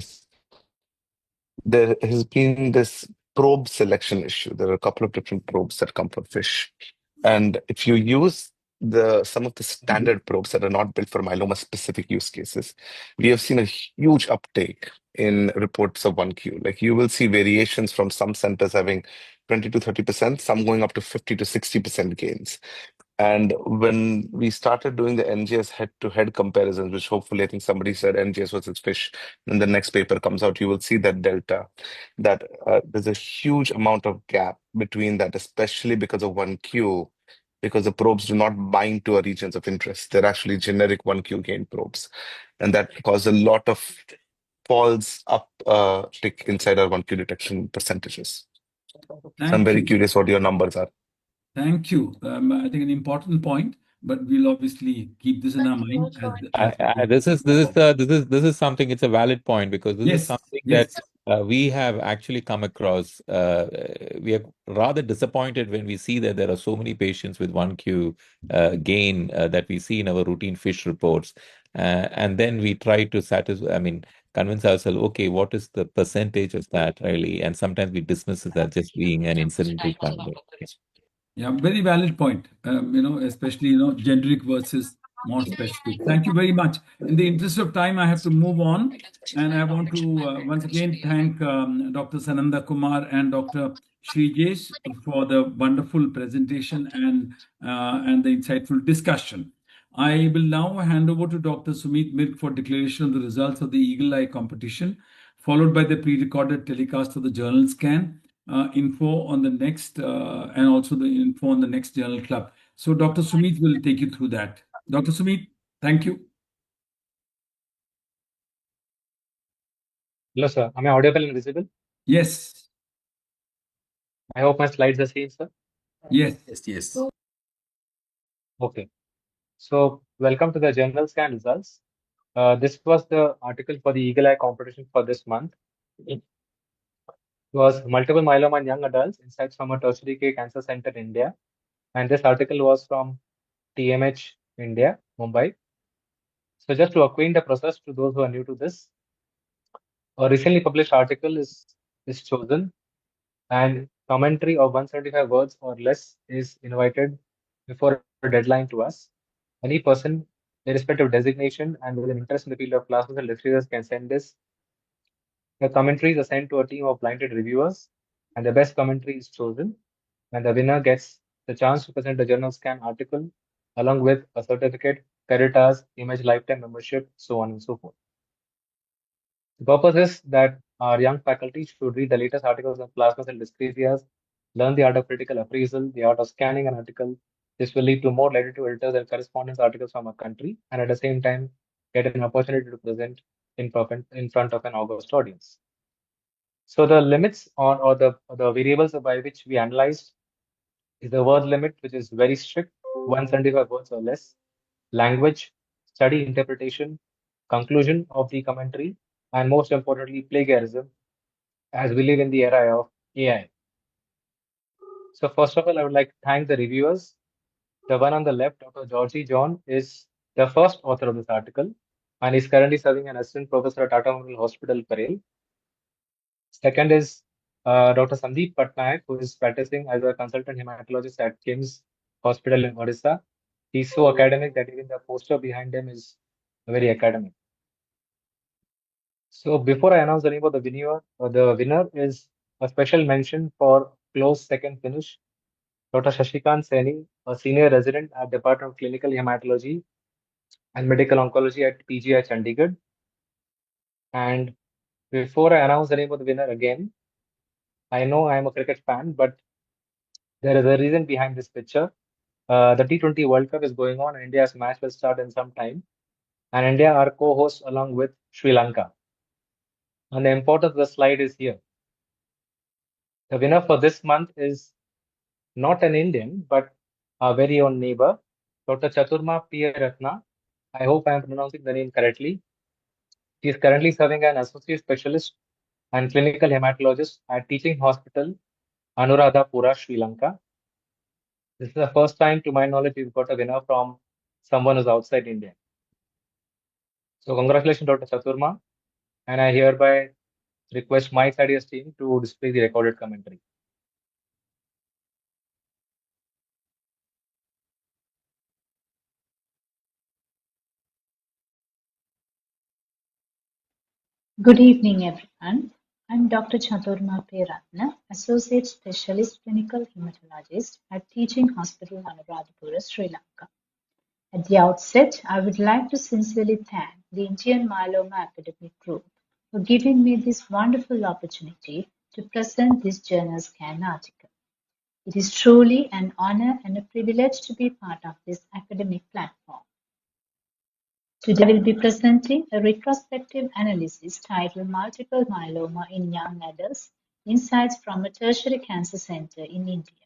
there has been this probe selection issue. There are a couple of different probes that come from fish. And if you use some of the standard probes that are not built for myeloma specific use cases, we have seen a huge uptake in reports of 1Q. Like you will see variations from some centers having 20 to 30%, some going up to 50 to 60% gains. And when we started doing the NGS head-to-head comparisons, which hopefully I think somebody said NGS versus fish, and the next paper comes out, you will see that delta, that there's a huge amount of gap between that, especially because of 1Q, because the probes do not bind to our regions of interest. They're actually generic 1Q gain probes. And that caused a lot of falls up tick inside our 1Q detection percentages. So I'm very curious what your numbers are. Thank you. I think an important point, but we'll obviously keep this in our mind. This is something. It's a valid point because this is something that we have actually come across. We are rather disappointed when we see that there are so many patients with 1Q gain that we see in our routine fish reports, and then we try to convince ourselves, okay, what is the percentage of that really? And sometimes we dismiss it as just being an incidental finding. Yeah, very valid point. Especially generic versus more specific. Thank you very much. In the interest of time, I have to move on, and I want to once again thank Dr. Sananda Kumar and Dr. Shrijesh for the wonderful presentation and the insightful discussion. I will now hand over to Dr. Sumit Mirk for declaration of the results of the Eagle Eye competition, followed by the pre-recorded telecast of the journal scan. Info on the next and also the info on the next journal club. So Dr. Sumit will take you through that. Dr. Sumit, thank you. Hello, sir. Am I audible and visible? Yes. I hope my slides are seen, sir. Yes. Okay. So welcome to the journal scan results. This was the article for the Eagle Eye competition for this month. It was multiple myeloma in young adults, insights from a tertiary care cancer center in India. And this article was from TMH India, Mumbai. So just to acquaint the process to those who are new to this, a recently published article is chosen, and commentary of 175 words or less is invited before a deadline to us. Any person, irrespective of designation and with an interest in the field of plasma cell disorders, can send this. The commentaries are sent to a team of blinded reviewers, and the best commentary is chosen, and the winner gets the chance to present a journal scan article along with a certificate, credit hours, image lifetime membership, so on and so forth. The purpose is that our young faculty should read the latest articles on plasma cell dyscrasias, learn the art of critical appraisal, the art of scanning an article. This will lead to more literature editors and correspondence articles from our country, and at the same time, get an opportunity to present in front of an august audience. So the limits or the variables by which we analyzed is the word limit, which is very strict, 175 words or less, language, study interpretation, conclusion of the commentary, and most importantly, plagiarism, as we live in the era of AI. So first of all, I would like to thank the reviewers. The one on the left, Dr. Georgie John, is the first author of this article, and is currently serving an assistant professor at Tata Memorial Hospital, Parel. Second is Dr. Sandeep Patnaik, who is practicing as a consultant hematologist at KIMS Hospital in Odisha. He's so academic that even the poster behind him is very academic. So before I announce the name of the winner is a special mention for close second finish, Dr. Shashikant Saini, a senior resident at Department of Clinical Hematology and Medical Oncology at PGI Chandigarh. And before I announce the name of the winner again, I know I'm a cricket fan, but there is a reason behind this picture. The T20 World Cup is going on, and India's match will start in some time. And India are co-hosts along with Sri Lanka. And the importance of the slide is here. The winner for this month is not an Indian, but our very own neighbor, Dr. Chaturma P. Ratna. I hope I am pronouncing the name correctly. She is currently serving as an associate specialist and clinical hematologist at Teaching Hospital, Anuradhapura, Sri Lanka. This is the first time, to my knowledge, we've got a winner from someone who's outside India. So congratulations, Dr. Chaturma, and I hereby request my Ideas team to display the recorded commentary. Good evening, everyone. I'm Dr. Chaturma P. Ratna, Associate Specialist Clinical Hematologist at Teaching Hospital, Anuradhapura, Sri Lanka. At the outset, I would like to sincerely thank the Indian Myeloma Academic Group for giving me this wonderful opportunity to present this journal scan article. It is truly an honor and a privilege to be part of this academic platform. Today I will be presenting a retrospective analysis titled Multiple Myeloma in Young Adults, Insights from a Tertiary Cancer Center in India.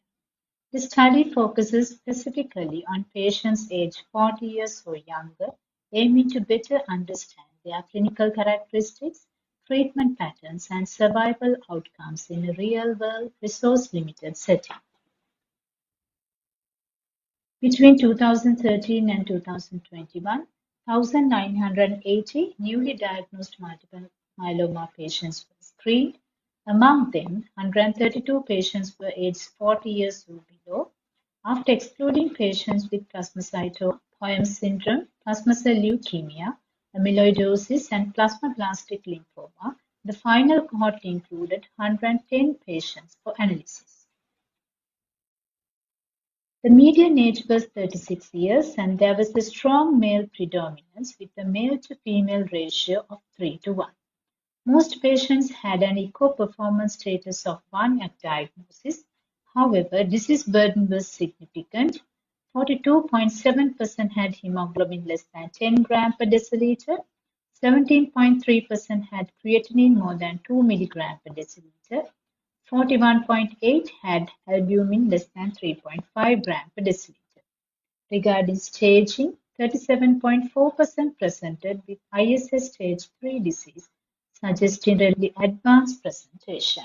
The study focuses specifically on patients aged 40 years or younger, aiming to better understand their clinical characteristics, treatment patterns, and survival outcomes in a real-world, resource-limited setting. Between 2013 and 2021, 1,980 newly diagnosed multiple myeloma patients were screened. Among them, 132 patients were aged 40 years or below. After excluding patients with plasmacytoma, Poems syndrome, plasma cell leukemia, amyloidosis, and plasmablastic lymphoma, the final cohort included 110 patients for analysis. The median age was 36 years, and there was a strong male predominance with a male-to-female ratio of 3:1. Most patients had an echo performance status of 1 at diagnosis. However, disease burden was significant. 42.7% had hemoglobin less than 10 grams per deciliter. 17.3% had creatinine more than 2 milligrams per deciliter. 41.8 had albumin less than 3.5 grams per deciliter. Regarding staging, 37.4% presented with ISS stage 3 disease, suggesting relatively advanced presentation.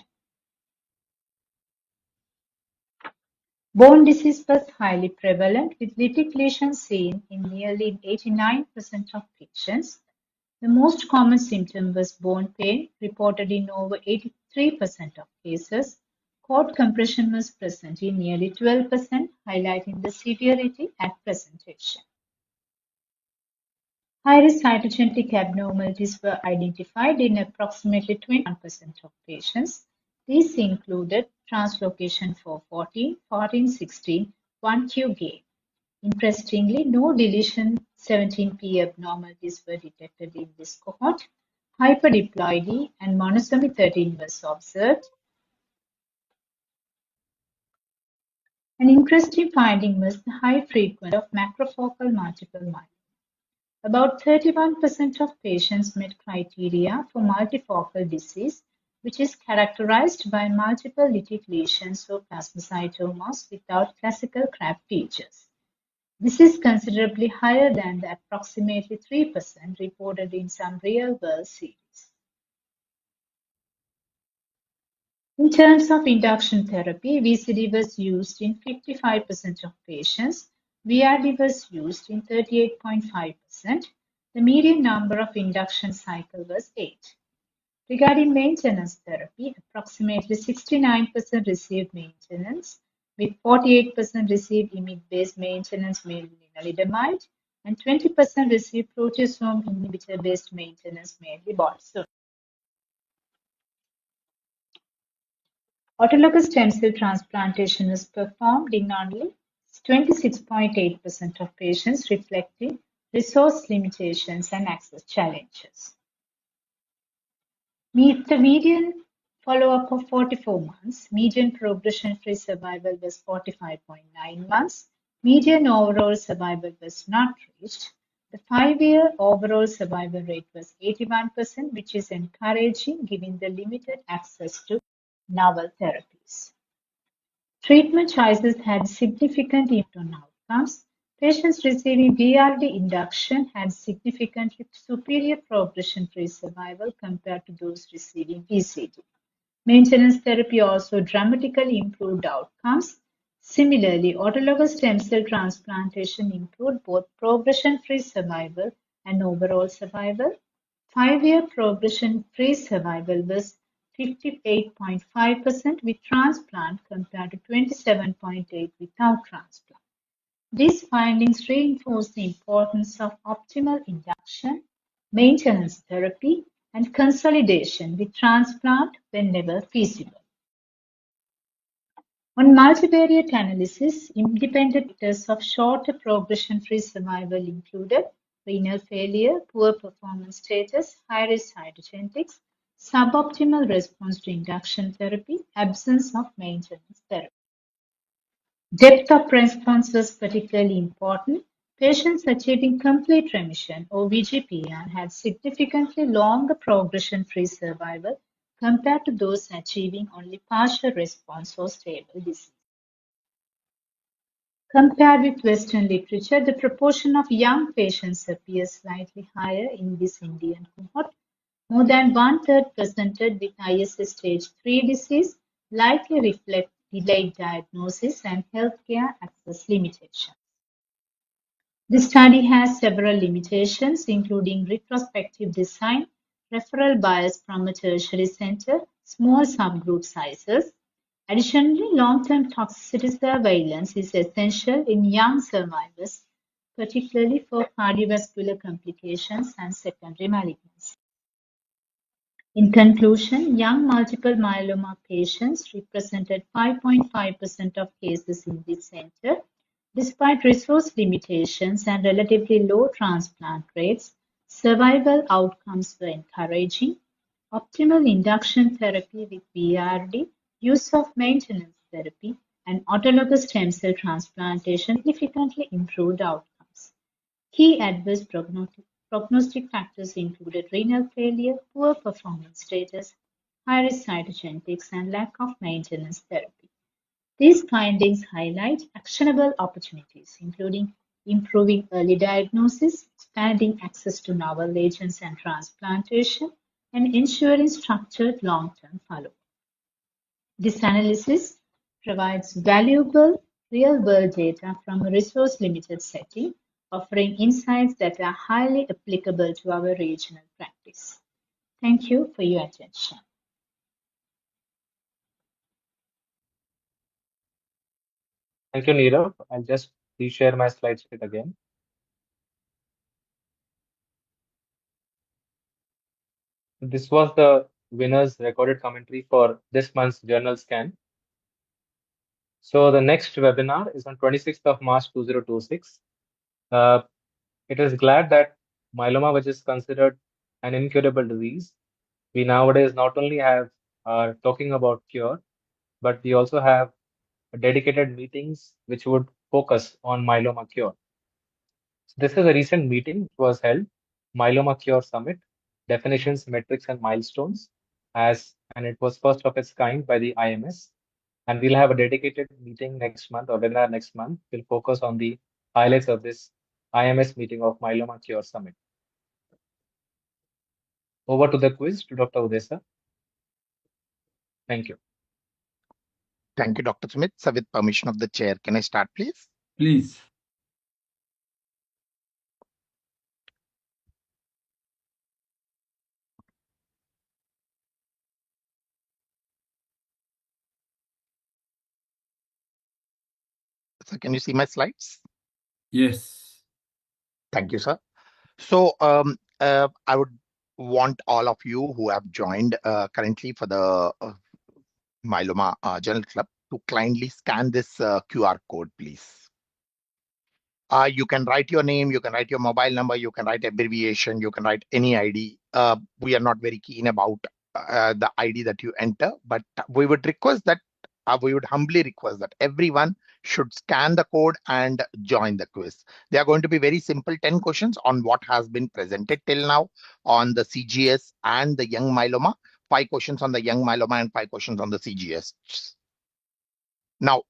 Bone disease was highly prevalent, with lytic lesions seen in nearly 89% of patients. The most common symptom was bone pain, reported in over 83% of cases. Cord compression was present in nearly 12%, highlighting the severity at presentation. High-risk cytogenetic abnormalities were identified in approximately 21% of patients. These included translocation 414, 1416, 1q gain. Interestingly, no deletion 17p abnormalities were detected in this cohort. Hyperdiploidy and monosomy 13 was observed. An interesting finding was the high frequency of macrofocal multiple myeloma. About 31% of patients met criteria for multifocal disease, which is characterized by multiple lytic lesions or plasmacytomas without classical CRAB features. This is considerably higher than the approximately 3% reported in some real-world series. In terms of induction therapy, VCD was used in 55% of patients. VRD was used in 38.5%. The median number of induction cycles was 8. Regarding maintenance therapy, approximately 69% received maintenance, with 48% received imide-based maintenance, mainly lenalidomide, and 20% received proteasome inhibitor-based maintenance, mainly bolson. Autologous stem cell transplantation is performed in only 26.8% of patients, reflecting resource limitations and access challenges. Meet the median follow-up of 44 months. Median progression-free survival was 45.9 months. Median overall survival was not reached. The 5-year overall survival rate was 81%, which is encouraging given the limited access to novel therapies. Treatment choices had significant impact on outcomes. Patients receiving BRD induction had significantly superior progression-free survival compared to those receiving BCG. Maintenance therapy also dramatically improved outcomes. Similarly, autologous stem cell transplantation improved both progression-free survival and overall survival. 5-year progression-free survival was 58.5% with transplant compared to 27.8% without transplant. These findings reinforce the importance of optimal induction, maintenance therapy, and consolidation with transplant whenever feasible. On multivariate analysis, independent predictors of shorter progression-free survival included renal failure, poor performance status, high-risk cytogenetics, suboptimal response to induction therapy, absence of maintenance therapy. Depth of response was particularly important. Patients achieving complete remission or VGPR had significantly longer progression-free survival compared to those achieving only partial response or stable disease. Compared with Western literature, the proportion of young patients appears slightly higher in this Indian cohort. More than 1/3 presented with ISS stage 3 disease, likely reflect delayed diagnosis and healthcare access limitations. The study has several limitations, including retrospective design, referral bias from a tertiary center, small subgroup sizes. Additionally, long-term toxicity surveillance is essential in young survivors, particularly for cardiovascular complications and secondary malignancy. In conclusion, young multiple myeloma patients represented 5.5% of cases in this center. Despite resource limitations and relatively low transplant rates, survival outcomes were encouraging. Optimal induction therapy with BRD, use of maintenance therapy, and autologous stem cell transplantation significantly improved outcomes. Key adverse prognostic factors included renal failure, poor performance status, high-risk cytogenetics, and lack of maintenance therapy. These findings highlight actionable opportunities, including improving early diagnosis, expanding access to novel agents and transplantation, and ensuring structured long-term follow-up. This analysis provides valuable real-world data from a resource-limited setting, offering insights that are highly applicable to our regional practice. Thank you for your attention. Thank you, Neerav. I'll just reshare my slides with again. This was the winner's recorded commentary for this month's journal scan. So the next webinar is on 26th of March 2026. It is glad that myeloma, which is considered an incurable disease, we nowadays not only have talking about cure, but we also have dedicated meetings which would focus on myeloma cure. So this is a recent meeting which was held, Myeloma Cure Summit, Definitions, Metrics, and Milestones, and it was first of its kind by the IMS. And we'll have a dedicated meeting next month or webinar next month. We'll focus on the highlights of this IMS meeting of Myeloma Cure Summit. Over to the quiz to Dr. Udesa. Thank you. Thank you, Dr. Smith. So with permission of the chair, can I start, please? Please. So can you see my slides? Yes. Thank you, sir. So I would want all of you who have joined currently for the Myeloma Journal Club to kindly scan this QR code, please. You can write your name, you can write your mobile number, you can write abbreviation, you can write any ID. We are not very keen about the ID that you enter, but we would humbly request that everyone should scan the code and join the quiz. They are going to be very simple 10 questions on what has been presented till now on the CGS and the young myeloma, 5 questions on the young myeloma and 5 questions on the CGS. Now,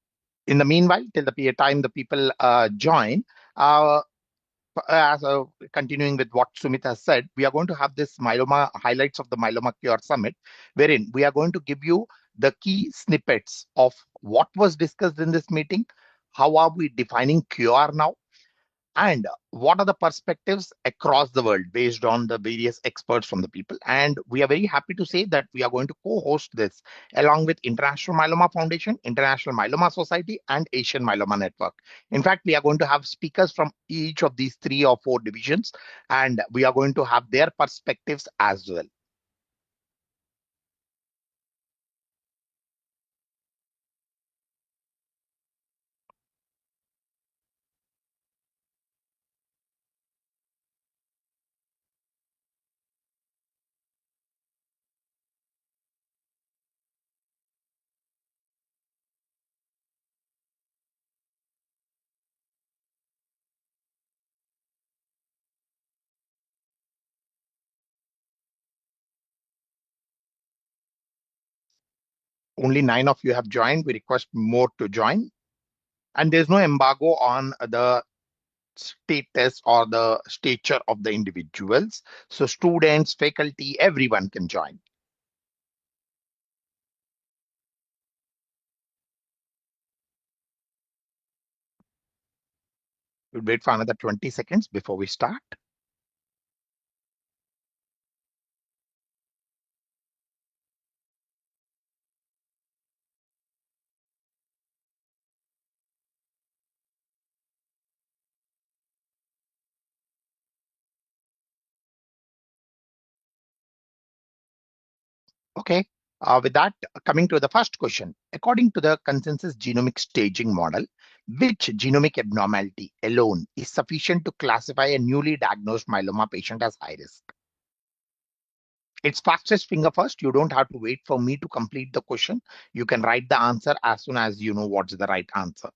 in the meanwhile, till the time the people join, continuing with what Sumit has said, we are going to have this myeloma highlights of the Myeloma Cure Summit, wherein we are going to give you the key snippets of what was discussed in this meeting, how are we defining cure now, and what are the perspectives across the world based on the various experts from the people. And we are very happy to say that we are going to co-host this along with International Myeloma Foundation, International Myeloma Society, and Asian Myeloma Network. In fact, we are going to have speakers from each of these 3 or 4 divisions, and we are going to have their perspectives as well. Only 9 of you have joined. We request more to join. And there's no embargo on the status or the stature of the individuals. So students, faculty, everyone can join. We'll wait for another 20 seconds before we start. Okay, with that, coming to the first question. According to the consensus genomic staging model, which genomic abnormality alone is sufficient to classify a newly diagnosed myeloma patient as high risk? It's fastest finger first. You don't have to wait for me to complete the question. You can write the answer as soon as you know what's the right answer.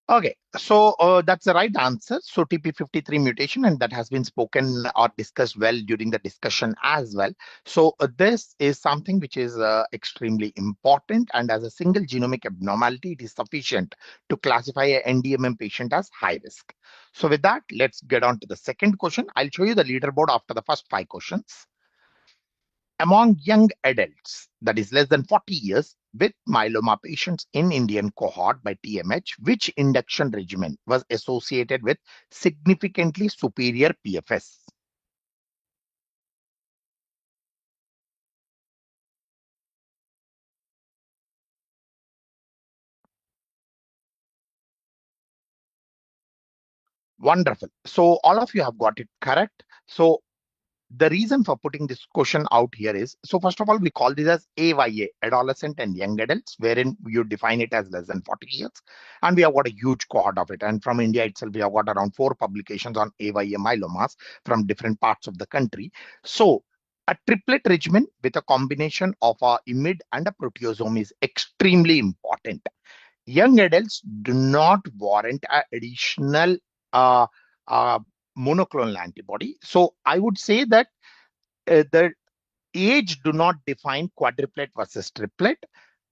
Okay, so that's the right answer. So TP53 mutation, and that has been spoken or discussed well during the discussion as well. So this is something which is extremely important, and as a single genomic abnormality, it is sufficient to classify a NDMM patient as high risk. So with that, let's get on to the second question. I'll show you the leaderboard after the first 5 questions. Among young adults, that is less than 40 years, with myeloma patients in Indian cohort by TMH, which induction regimen was associated with significantly superior PFS? Wonderful. So all of you have got it correct. So the reason for putting this question out here is, so first of all, we call this as AYA, adolescent and young adults, wherein you define it as less than 40 years. And we have got a huge cohort of it. And from India itself, we have got around 4 publications on AYA myelomas from different parts of the country. So a triplet regimen with a combination of a IMiD and a proteasome is extremely important. Young adults do not warrant an additional monoclonal antibody. So I would say that the age do not define quadruplet versus triplet.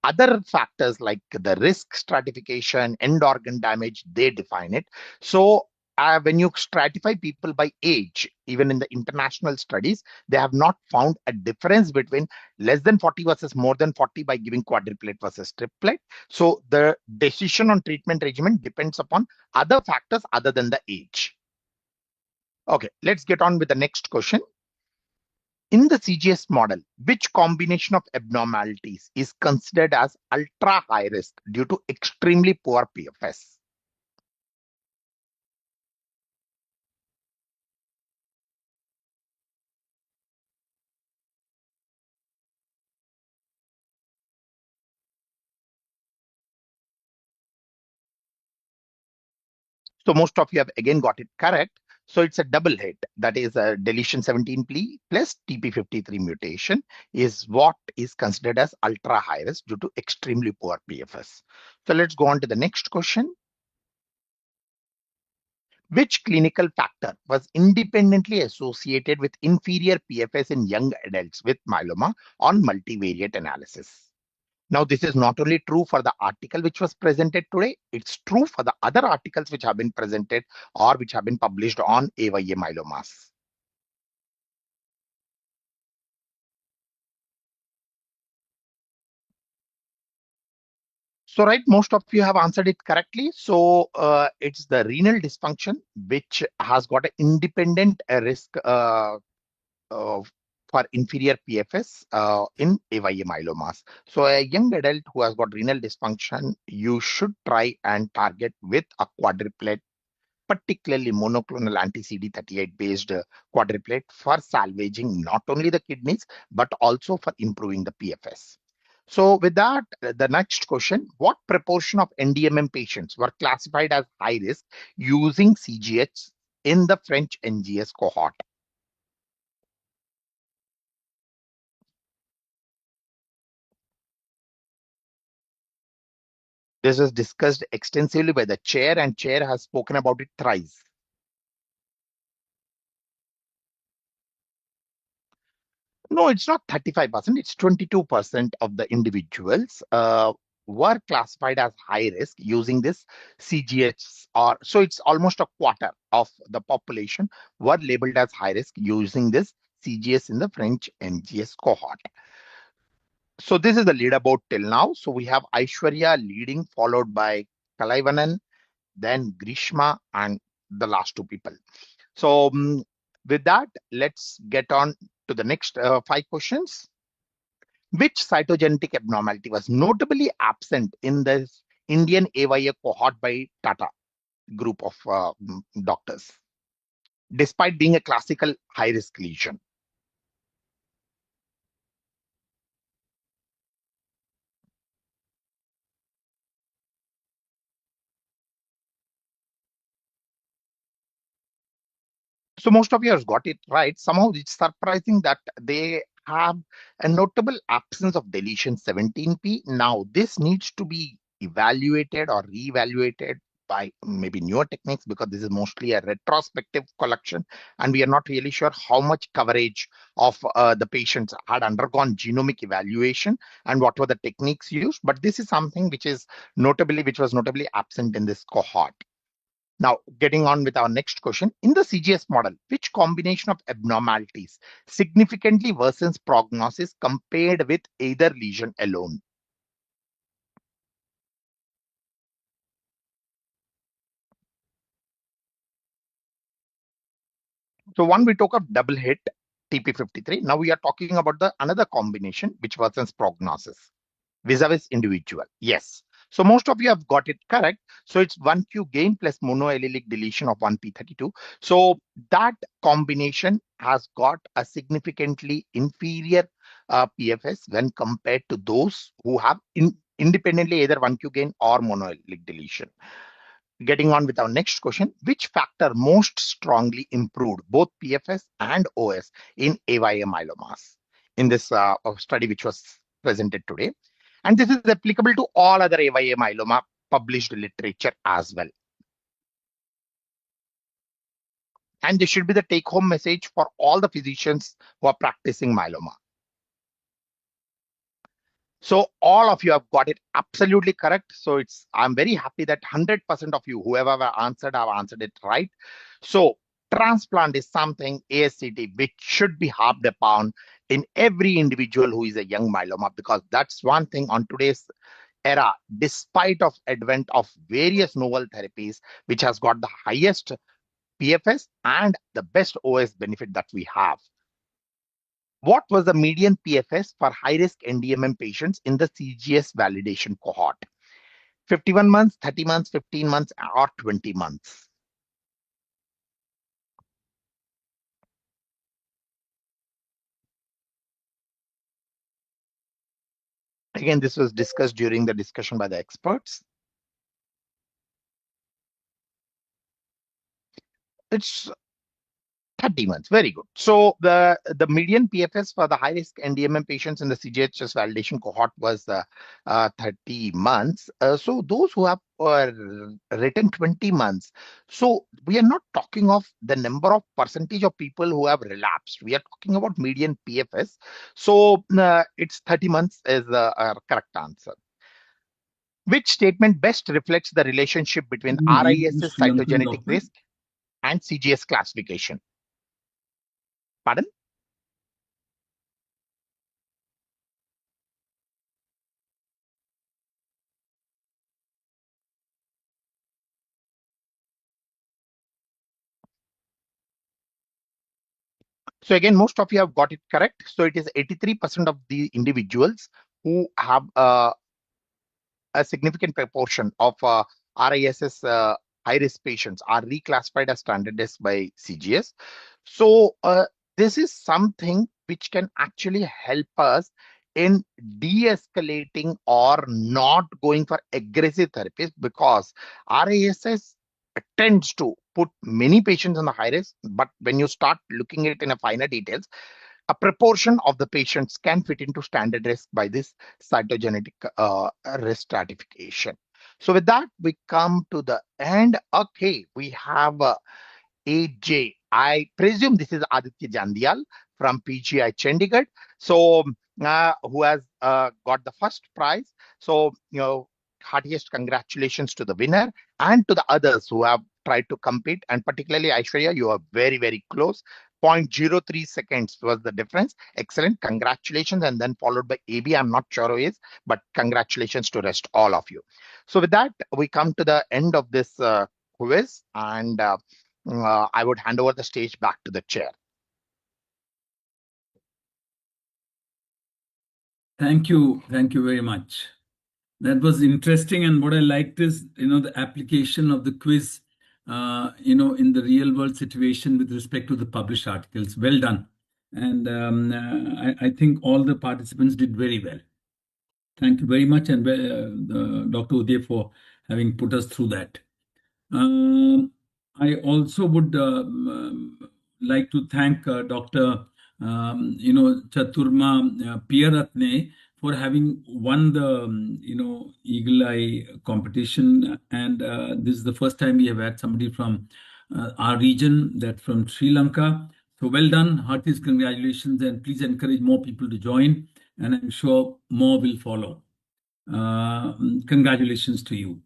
Other factors like the risk stratification, end organ damage, they define it. So when you stratify people by age, even in the international studies, they have not found a difference between less than 40 versus more than 40 by giving quadruplet versus triplet. So the decision on treatment regimen depends upon other factors other than the age. Okay, let's get on with the next question. In the CGS model, which combination of abnormalities is considered as ultra high risk due to extremely poor PFS? So most of you have again got it correct. So it's a double hit. That is a deletion 17p plus TP53 mutation is what is considered as ultra high risk due to extremely poor PFS. So let's go on to the next question. Which clinical factor was independently associated with inferior PFS in young adults with myeloma on multivariate analysis? Now, this is not only true for the article which was presented today, it's true for the other articles which have been presented or which have been published on AYA myelomas. So, right, most of you have answered it correctly. So, it's the renal dysfunction which has got an independent risk for inferior PFS in AYA myelomas. So a young adult who has got renal dysfunction, you should try and target with a quadruplet, particularly monoclonal anti-CD38 based quadruplet for salvaging not only the kidneys, but also for improving the PFS. So with that, the next question, what proportion of NDMM patients were classified as high risk using CGH in the French NGS cohort? This was discussed extensively by the chair, and chair has spoken about it thrice. No, it's not 35%, it's 22% of the individuals were classified as high risk using this CGH, or so it's almost a quarter of the population were labeled as high risk using this CGS in the French NGS cohort. So this is the leaderboard till now. So we have Aishwarya leading, followed by Kalaivanan, then Grishma, and the last two people. So with that, let's get on to the next 5 questions. Which cytogenetic abnormality was notably absent in the Indian AYA cohort by Tata group of doctors, despite being a classical high-risk lesion? So most of you have got it right. Somehow it's surprising that they have a notable absence of deletion 17p. Now this needs to be evaluated or reevaluated by maybe newer techniques, because this is mostly a retrospective collection and we are not really sure how much coverage of the patients had undergone genomic evaluation and what were the techniques used. But this is something which was notably absent in this cohort. Now, getting on with our next question, in the CGS model, which combination of abnormalities significantly worsens prognosis compared with either lesion alone? So one, we talk of double hit TP53. Now we are talking about the another combination which worsens prognosis vis-a-vis individual. Yes. So most of you have got it correct. So it's 1q gain plus monoallelic deletion of 1p32. So that combination has got a significantly inferior PFS when compared to those who have independently either 1q gain or monoallelic deletion. Getting on with our next question, which factor most strongly improved both PFS and OS in AYA myelomas in this study which was presented today? And this is applicable to all other AYA myeloma published literature as well. And this should be the take-home message for all the physicians who are practicing myeloma. So all of you have got it absolutely correct. So I'm very happy that 100% of you, whoever have answered it right. So transplant is something ASCT which should be harped upon in every individual who is a young myeloma, because that's one thing on today's era, despite of advent of various novel therapies, which has got the highest PFS and the best OS benefit that we have. What was the median PFS for high-risk NDMM patients in the CGS validation cohort? 51 months, 30 months, 15 months, or 20 months? Again, this was discussed during the discussion by the experts. It's 30 months. Very good. So the median PFS for the high-risk NDMM patients in the CGHS validation cohort was 30 months. So those who have written 20 months. So we are not talking of the number of percentage of people who have relapsed. We are talking about median PFS. So it's 30 months is the correct answer. Which statement best reflects the relationship between RISS cytogenetic risk and CGS classification? Pardon? So again, most of you have got it correct. So it is 83% of the individuals who have a significant proportion of RISS high-risk patients are reclassified as standard risk by CGS. So this is something which can actually help us in de-escalating or not going for aggressive therapies, because RISS tends to put many patients on the high risk, but when you start looking at it in a finer details, a proportion of the patients can fit into standard risk by this cytogenetic risk stratification. So with that, we come to the end. Okay, we have AJ. I presume this is Aditya Jandial from PGI Chandigarh. So who has got the first prize. So, heartiest congratulations to the winner and to the others who have tried to compete. And particularly Aishwarya, you are very, very close. 0.03 seconds was the difference. Excellent. Congratulations. And then followed by AB. I'm not sure who is, but congratulations to rest all of you. So with that, we come to the end of this quiz, and I would hand over the stage back to the chair. Thank you. Thank you very much. That was interesting. And what I liked is, the application of the quiz, in the real world situation with respect to the published articles. Well done. And I think all the participants did very well. Thank you very much. And Dr. Uday for having put us through that. I also would like to thank Dr. Chaturma Peeratne for having won the Eagle Eye competition, and this is the first time we have had somebody from our region, that from Sri Lanka. So well done, heartiest congratulations, and please encourage more people to join, and I'm sure more will follow. Congratulations to you.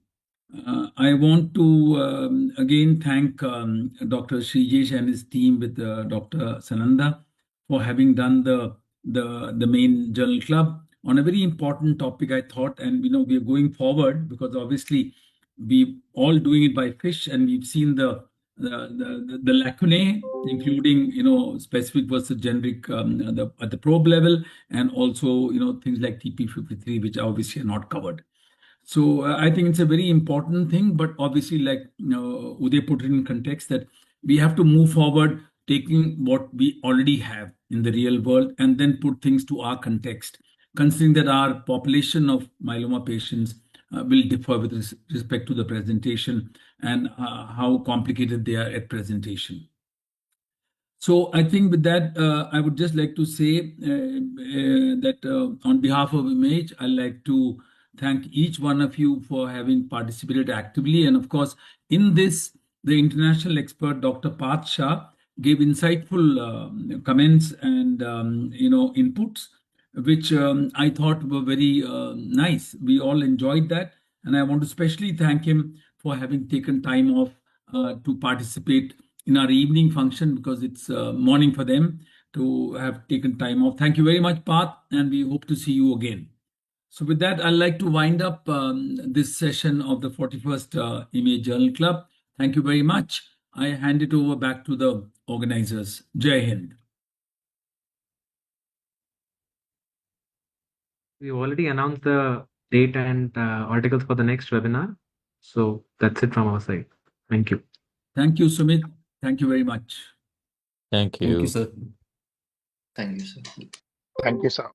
I want to again thank Dr. Shrijesh and his team with Dr. Sananda for having done the main journal club on a very important topic, I thought. And we are going forward because obviously we all doing it by fish, and we've seen the lacunae, including specific versus generic at the probe level, and also things like TP53, which obviously are not covered. So I think it's a very important thing, but obviously, like Uday put it in context, that we have to move forward, taking what we already have in the real world and then put things to our context, considering that our population of myeloma patients will differ with respect to the presentation and how complicated they are at presentation. So I think with that, I would just like to say that on behalf of Image, I'd like to thank each one of you for having participated actively. And of course, in this, the international expert, Dr. Parth Shah, gave insightful comments and inputs, which I thought were very nice. We all enjoyed that. And I want to especially thank him for having taken time off to participate in our evening function, because it's morning for them to have taken time off. Thank you very much, Parth, and we hope to see you again. So with that, I'd like to wind up this session of the 41st Image Journal Club. Thank you very much. I hand it over back to the organizers. Jai Hind. We already announced the date and articles for the next webinar. So that's it from our side. Thank you. Thank you, Sumit. Thank you very much. Thank Thank you, you. sir. Thank you, sir. Thank you, sir.